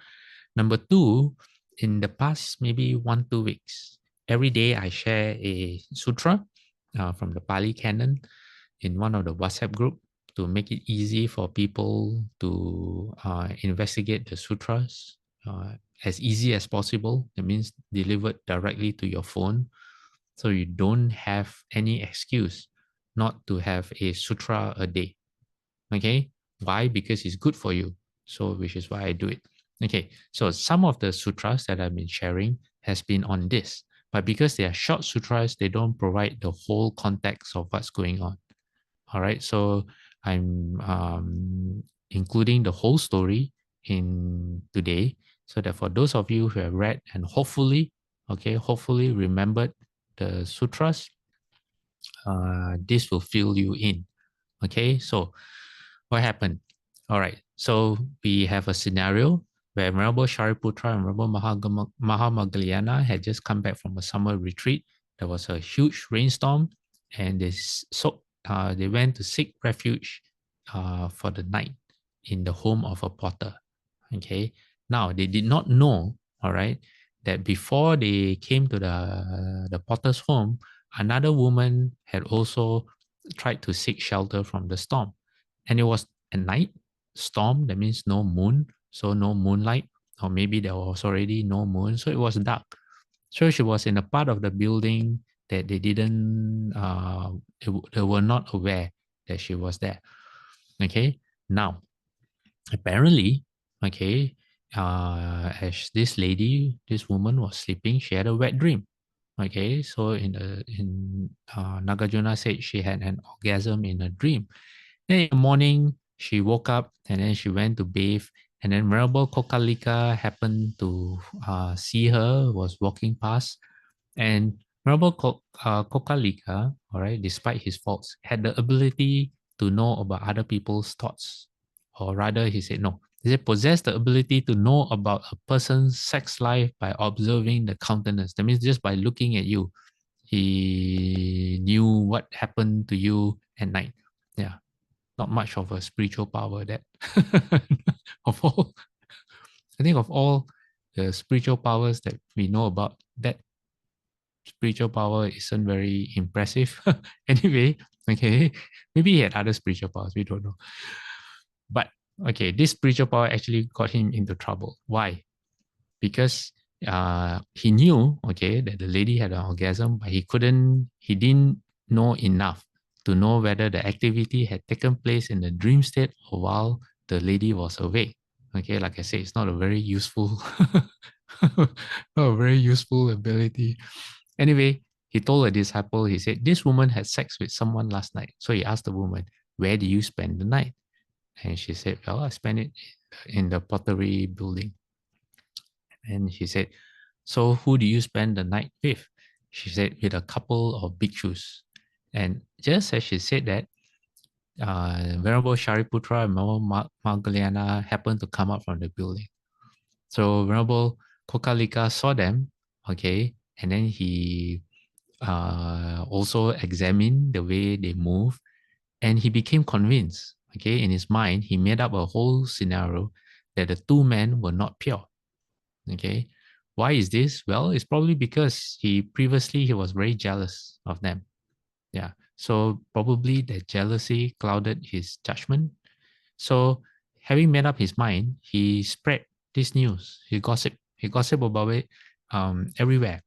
Speaker 2: Number two, in the past maybe 1-2 weeks, every day I share a sutra from the Pali Canon in one of the WhatsApp group to make it easy for people to investigate the sutras as easy as possible. That means delivered directly to your phone, so you don't have any excuse not to have a sutra a day. Okay, why? Because it's good for you. So which is why I do it. Okay, so some of the sutras that I've been sharing has been on this, but because they are short sutras, they don't provide the whole context of what's going on. All right, so I'm including the whole story in today, so that for those of you who have read and hopefully remembered the sutras, this will fill you in. Okay, so what happened? All right, so we have a scenario where Venerable Shariputra and Venerable Mahamoggaliyana had just come back from a summer retreat. There was a huge rainstorm, and they went to seek refuge for the night in the home of a potter. Okay, now they did not know, all right, that before they came to the potter's home, another woman had also tried to seek shelter from the storm. And it was a night storm, that means no moon, so no moonlight, or maybe there was already no moon, so it was dark. So she was in a part of the building that they didn't, they were not aware that she was there. Okay, now, apparently, okay, as this lady, this woman was sleeping, she had a wet dream. Okay, so Nagarjuna said she had an orgasm in a dream. Then in the morning, she woke up and then she went to bathe. And then Venerable Kokalika happened to see her, was walking past. And Venerable Kokalika, all right, despite his faults, had the ability to know about other people's thoughts. Or rather, he said no. He said possessed the ability to know about a person's sex life by observing the countenance. That means just by looking at you, he knew what happened to you at night. Yeah, not much of a spiritual power that of all. I think of all the spiritual powers that we know about, that spiritual power isn't very impressive. Anyway, okay, maybe he had other spiritual powers, we don't know. But okay, this spiritual power actually got him into trouble. Why? Because he knew, okay, that the lady had an orgasm, but he didn't know enough to know whether the activity had taken place in the dream state or while the lady was awake. Okay, like I said, it's not a very useful, not a very useful ability. Anyway, he told a disciple, he said, this woman had sex with someone last night. So he asked the woman, where do you spend the night? And she said, well, I spent it in the pottery building. And she said, so who do you spend the night with? She said, with a couple of bhikshus. And just as she said that, Venerable Shariputra and Venerable Margaliana happened to come up from the building. So Venerable Kokalika saw them, okay, and then he also examined the way they move, and he became convinced, okay, in his mind, he made up a whole scenario that the two men were not pure, okay. Why is this? Well, it's probably because he was very jealous of them. Yeah. So probably that jealousy clouded his judgment. So having made up his mind, he spread this news. He gossiped about it everywhere.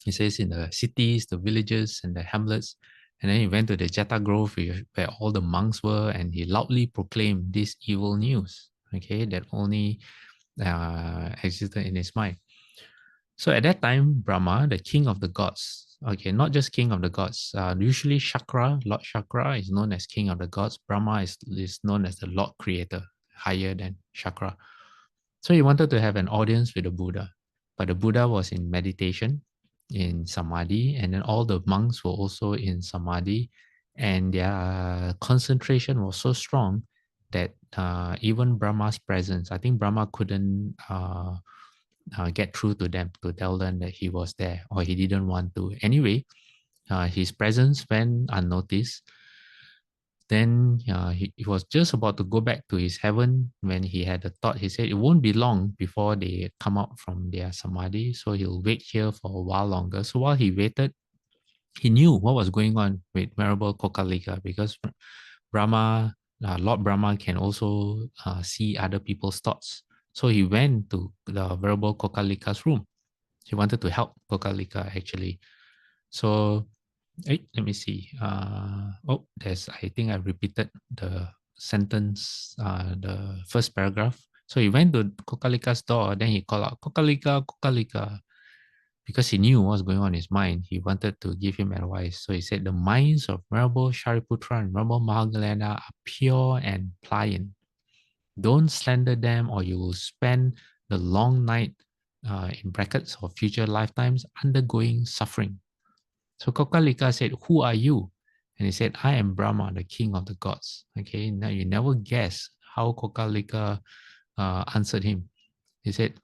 Speaker 2: He says in the cities, the villages, and the hamlets. And then he went to the Jeta Grove where all the monks were, and he loudly proclaimed this evil news, okay, that only existed in his mind. So at that time, Brahma, the king of the gods, okay, not just king of the gods, usually Shakra, Lord Shakra is known as king of the gods. Brahma is known as the Lord creator, higher than Shakra. So he wanted to have an audience with the Buddha, but the Buddha was in meditation, in Samadhi, and then all the monks were also in Samadhi, and their concentration was so strong that even Brahma's presence, I think Brahma couldn't get through to them to tell them that he was there, or he didn't want to. Anyway, his presence went unnoticed. Then he was just about to go back to his heaven when he had a thought. He said it won't be long before they come out from their samadhi, so he'll wait here for a while longer. So while he waited, he knew what was going on with Venerable Kokalika, because Brahma, Lord Brahma can also see other people's thoughts. So he went to the Venerable Kokalika's room. He wanted to help Kokalika actually. So let me see. I think I repeated the sentence, the first paragraph. So he went to Kokalika's door, then he called out, Kokalika, Kokalika. Because he knew what was going on in his mind, he wanted to give him advice. So he said, the minds of Venerable Shariputra and Venerable Mahagalana are pure and pliant. Don't slander them, or you will spend the long night, in brackets, of future lifetimes, undergoing suffering. So Kokalika said, who are you? And he said, I am Brahma, the king of the gods. Okay, now you never guess how Kokalika answered him. He said,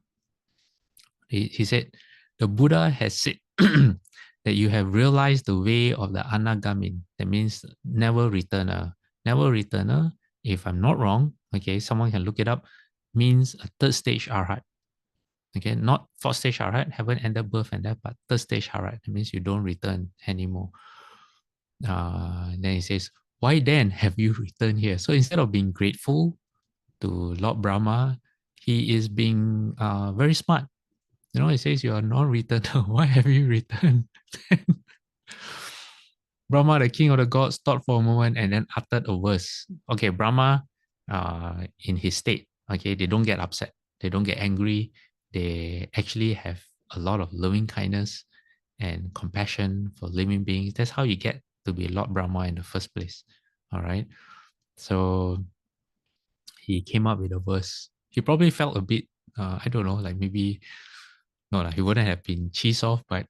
Speaker 2: the Buddha has said that you have realized the way of the anagamin. That means never returner. Never returner, if I'm not wrong, okay, someone can look it up, means a third stage arhat. Okay, not fourth stage arhat, haven't ended birth and death, but third stage arhat. That means you don't return anymore. Then he says, why then have you returned here? So instead of being grateful to Lord Brahma, he is being very smart. You know, he says, you are non-returner. Why have you returned? Brahma, the king of the gods, thought for a moment and then uttered a verse. Okay, Brahma, in his state, okay, they don't get upset. They don't get angry. They actually have a lot of loving kindness and compassion for living beings. That's how you get to be Lord Brahma in the first place. All right. So he came up with a verse. He probably felt a bit, I don't know, like maybe, no, he wouldn't have been cheesed off, but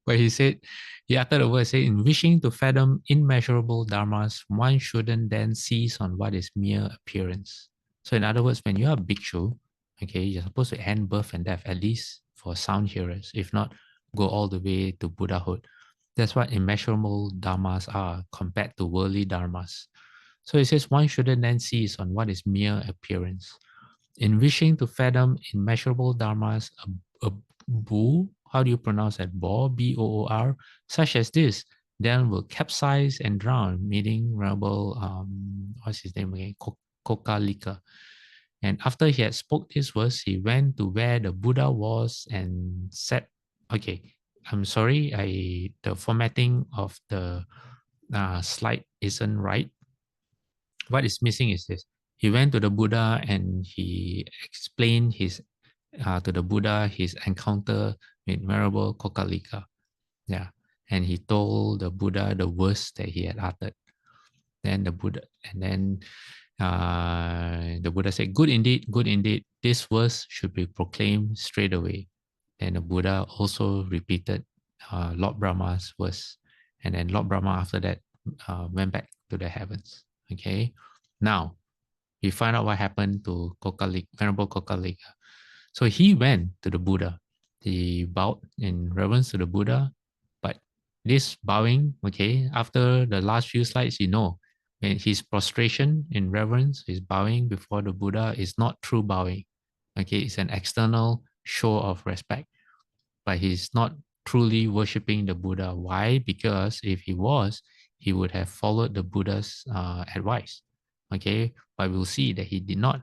Speaker 2: but he said, he uttered a verse, say, in wishing to fathom immeasurable dharmas, one shouldn't then seize on what is mere appearance. So in other words, when you are a bhikshu, okay, you're supposed to end birth and death, at least for sound hearers. If not, go all the way to Buddhahood. That's what immeasurable dharmas are compared to worldly dharmas. So it says one shouldn't then seize on what is mere appearance. In wishing to fathom immeasurable dharmas, a boor, how do you pronounce that? Boor, B-O-O-R, such as this, then will capsize and drown, meaning Venerable, what's his name again? Kokalika. And after he had spoke this verse, he went to where the Buddha was and said, okay, I'm sorry, the formatting of the slide isn't right. What is missing is this. He went to the Buddha and he explained to the Buddha his encounter with Venerable Kokalika. Yeah. And he told the Buddha the verse that he had uttered. Then the Buddha said, good indeed, this verse should be proclaimed straight away. Then the Buddha also repeated Lord Brahma's verse. And then Lord Brahma after that went back to the heavens. Okay. Now, we find out what happened to Venerable Kokalika. So he went to the Buddha. He bowed in reverence to the Buddha. But this bowing, okay, after the last few slides, when his prostration in reverence, his bowing before the Buddha is not true bowing. Okay, it's an external show of respect. But he's not truly worshipping the Buddha. Why? Because if he was, he would have followed the Buddha's advice. Okay, but we'll see that he did not.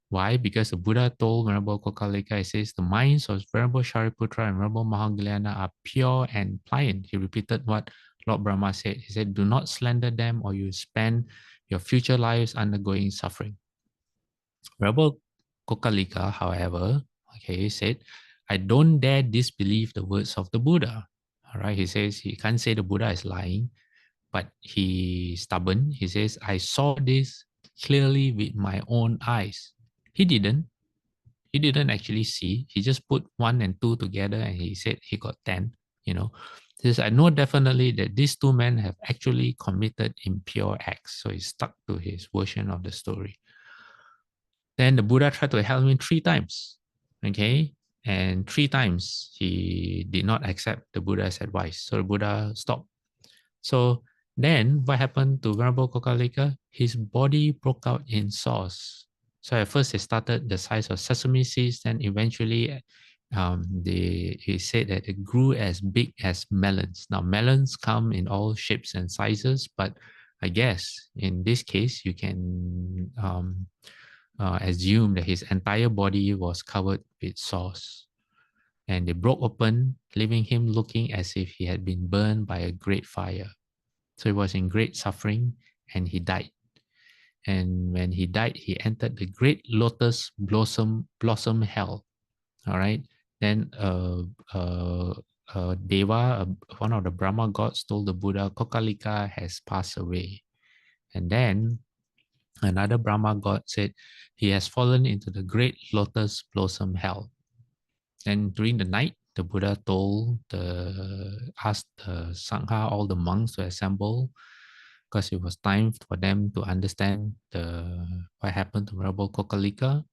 Speaker 2: Why? Because the Buddha told Venerable Kokalika, he says, the minds of Venerable Shariputra and Venerable Mahagalana are pure and pliant. He repeated what Lord Brahma said. He said, do not slander them or you spend your future lives undergoing suffering. Venerable Kokalika, however, okay, said, I don't dare disbelieve the words of the Buddha. All right, he says he can't say the Buddha is lying, but he's stubborn. He says, I saw this clearly with my own eyes. He didn't actually see. He just put 1 and 2 together and he said he got 10, He says, I know definitely that these two men have actually committed impure acts. So he stuck to his version of the story. Then the Buddha tried to help him 3 times. Okay. And 3 times he did not accept the Buddha's advice. So the Buddha stopped. So then what happened to Venerable Kokalika? His body broke out in sores. So at first it started the size of sesame seeds, then eventually he said that it grew as big as melons. Now melons come in all shapes and sizes, but I guess in this case you can assume that his entire body was covered with sores. And they broke open, leaving him looking as if he had been burned by a great fire. So he was in great suffering and he died. And when he died, he entered the great lotus blossom hell. All right. Then Deva, one of the Brahma gods, told the Buddha, Kokalika has passed away. And then another Brahma god said, he has fallen into the great lotus blossom hell. And during the night, the Buddha asked the Sangha, all the monks to assemble, because it was time for them to understand what happened to Venerable Kokalika.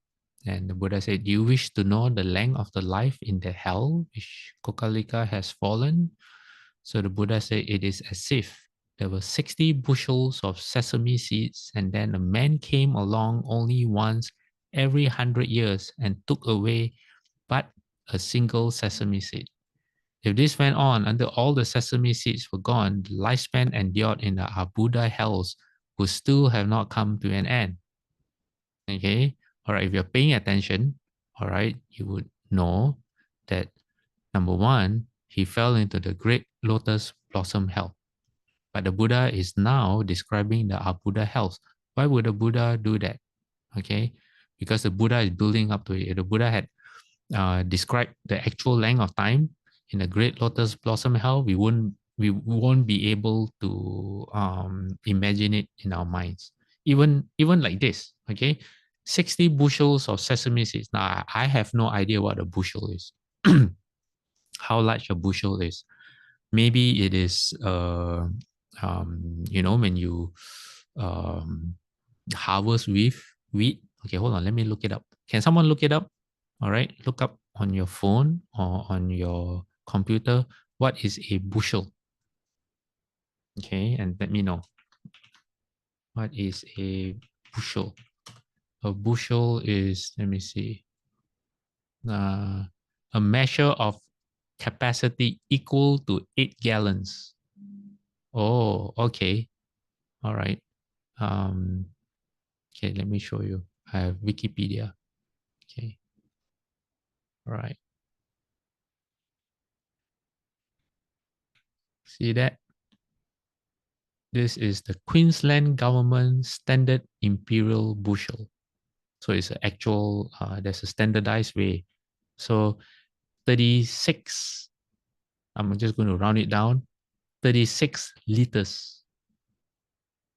Speaker 2: And the Buddha said, do you wish to know the length of the life in the hell which Kokalika has fallen? So the Buddha said, it is as if there were 60 bushels of sesame seeds, and then a man came along only once every 100 years and took away but a single sesame seed. If this went on until all the sesame seeds were gone, the lifespan endured in the Abuddha hells would still have not come to an end. Okay? All right, if you're paying attention, all right, you would know that number 1, he fell into the great lotus blossom hell. But the Buddha is now describing the Abuddha hells. Why would the Buddha do that? Okay? because the Buddha is building up to it. If the Buddha had described the actual length of time in the Great Lotus Blossom Hell, we won't be able to imagine it in our minds. Even like this, okay, 60 bushels of sesame seeds. Now I have no idea what a bushel is, how large a bushel is. Maybe it is, when you harvest with wheat. Okay, hold on, let me look it up. Can someone look it up? All right, look up on your phone or on your computer, what is a bushel? Okay, and let me know. What is a bushel? A bushel is, let me see, a measure of capacity equal to 8 gallons. Oh, okay. All right. Okay, let me show you. I have Wikipedia. Okay. All right. See that? This is the Queensland government standard imperial bushel. So it's an actual, there's a standardized way. So 36, I'm just going to round it down, 36 liters.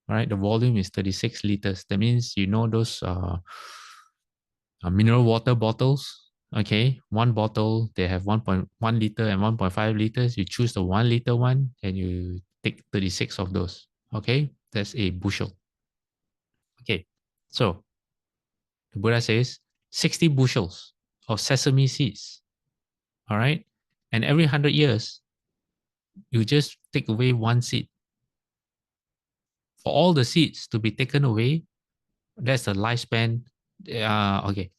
Speaker 2: All right, the volume is 36 liters. That means, those mineral water bottles, okay? One bottle, they have 1.1 liter and 1.5 liters. You choose the 1 liter one and you take 36 of those, okay? That's a bushel. Okay, so the Buddha says 60 bushels of sesame seeds, all right? And every 100 years, you just take away one seed. For all the seeds to be taken away, that's the lifespan. Okay,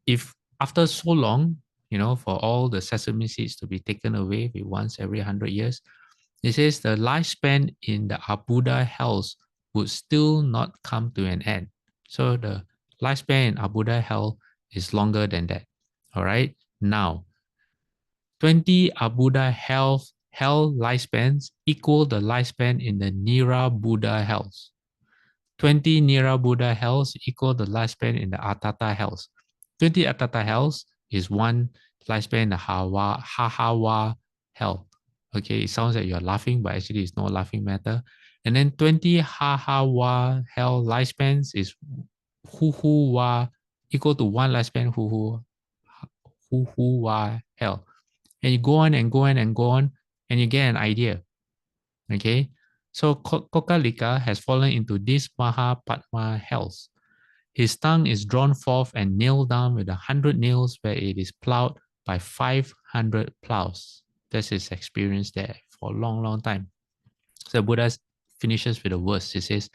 Speaker 2: if after so long, for all the sesame seeds to be taken away once every 100 years, it says the lifespan in the Buddha hells would still not come to an end. So the lifespan in Buddha hell is longer than that. All right. Now, 20 Buddha hell lifespans equal the lifespan in the Nira Buddha hells. 20 Nira Buddha hells equal the lifespan in the Atata hells. 20 Atata hells is one lifespan in the Hahawa hell. Okay, it sounds like you're laughing, but actually it's no laughing matter. And then 20 Hahawa hell lifespans is Huhuwa, equal to one lifespan Huhuwa hell. And you go on and go on and go on, and you get an idea. Okay, so Kokalika has fallen into this Mahapadma hells. His tongue is drawn forth and nailed down with 100 nails, where it is plowed by 500 plows. That's his experience there for a long, long time. So Buddha finishes with a verse. He says,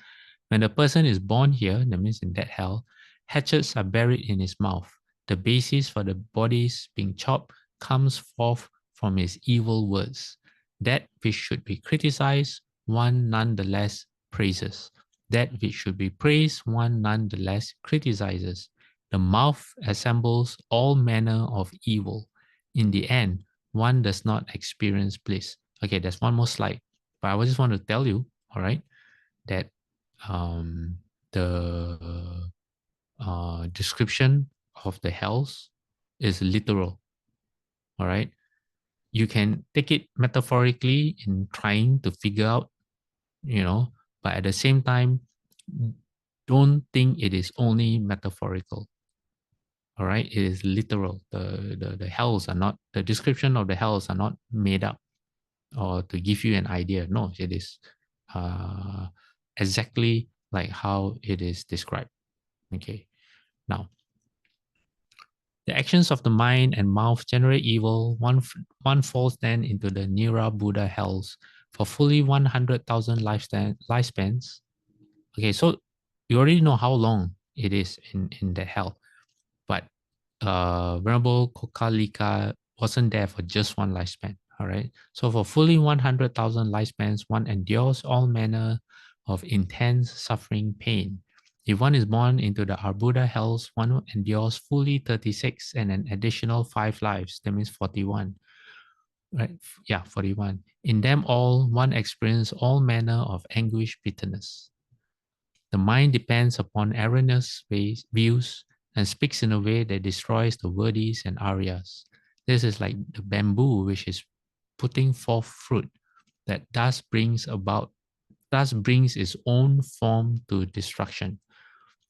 Speaker 2: when the person is born here, that means in that hell, hatchets are buried in his mouth. The basis for the bodies being chopped comes forth from his evil words. That which should be criticized, one nonetheless praises. That which should be praised, one nonetheless criticizes. The mouth assembles all manner of evil. In the end, one does not experience bliss. Okay, there's one more slide, but I just want to tell you, all right, that the description of the hells is literal. All right, you can take it metaphorically in trying to figure out, but at the same time, don't think it is only metaphorical. All right, it is literal. The hells are not, the description of the hells are not made up or to give you an idea. No, it is exactly like how it is described. Okay, now the actions of the mind and mouth generate evil. One falls then into the Nira Buddha hells for fully 100,000 lifespans. Okay, so you already know how long it is in the hell, but Venerable Kokalika wasn't there for just one lifespan. All right, so for fully 100,000 lifespans, one endures all manner of intense suffering, pain. If one is born into the Arbuda hells, one endures fully 36 and an additional 5 lives. That means 41. Right? Yeah, 41. In them all, one experiences all manner of anguish, bitterness. The mind depends upon erroneous views. and speaks in a way that destroys the Verdis and Aryas. This is like the bamboo which is putting forth fruit that thus brings its own form to destruction.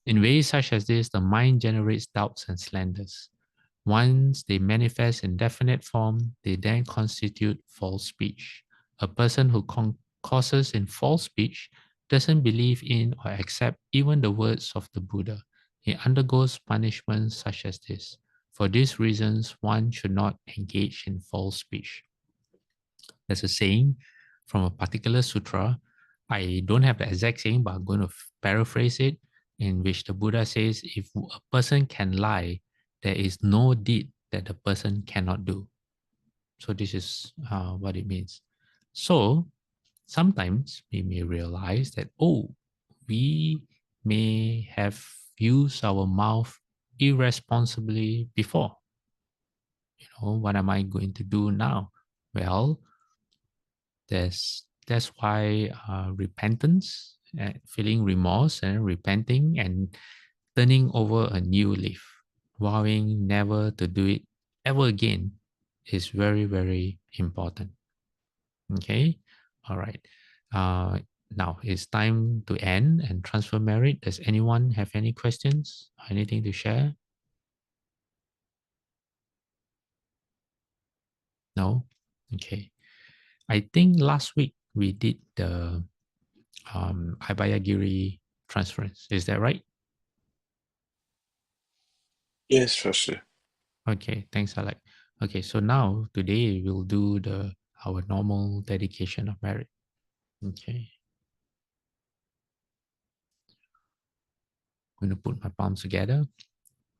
Speaker 2: In ways such as this, the mind generates doubts and slanders. Once they manifest in definite form, they then constitute false speech. A person who causes in false speech doesn't believe in or accept even the words of the Buddha. He undergoes punishments such as this. For these reasons, one should not engage in false speech. There's a saying from a particular sutra. I don't have the exact saying, but I'm going to paraphrase it, in which the Buddha says, if a person can lie, there is no deed that the person cannot do. So this is what it means. So sometimes we may realize that, oh, we may have used our mouth irresponsibly before. What am I going to do now? Well, that's why repentance, feeling remorse and repenting and turning over a new leaf, vowing never to do it ever again is very, very important. Okay, all right. Now it's time to end and transfer merit. Does anyone have any questions? Anything to share? No? Okay. I think last week we did the Abhayagiri transference. Is that right?
Speaker 4: Yes, for sure.
Speaker 2: Okay, thanks, Alec. Okay, so now today we'll do our normal dedication of merit. Okay. I'm going to put my palms together.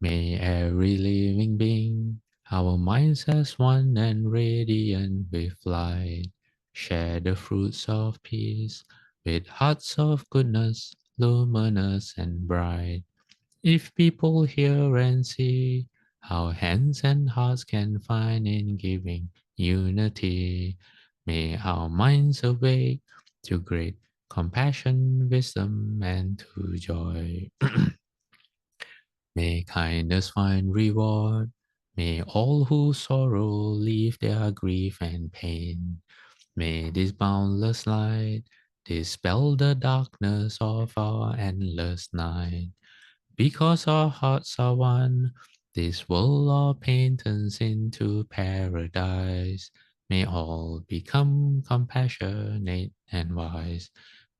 Speaker 2: May every living being, our minds as one and radiant with light, share the fruits of peace with hearts of goodness, luminous and bright. If people hear and see how hands and hearts can find in giving unity, may our minds awake to great compassion, wisdom, and to joy. May kindness find reward. May all who sorrow leave their grief and pain. May this boundless light dispel the darkness of our endless night. Because our hearts are one, this world of pain turns into paradise. May all become compassionate and wise.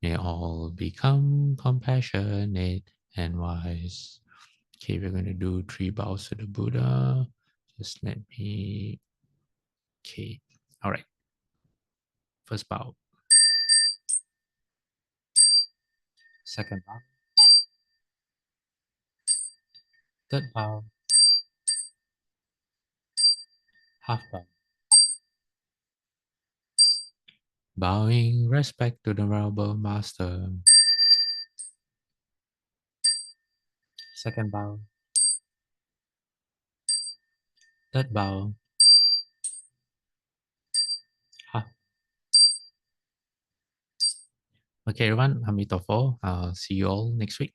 Speaker 2: May all become compassionate and wise. Okay, we're going to do 3 bows to the Buddha. Just let me... Okay, all right. First bow. Second bow. Third bow. Half bow. Bowing respect to the Realm Master. Second bow. Third bow. Half. Okay, everyone. Amitofo. I'll see you all next week.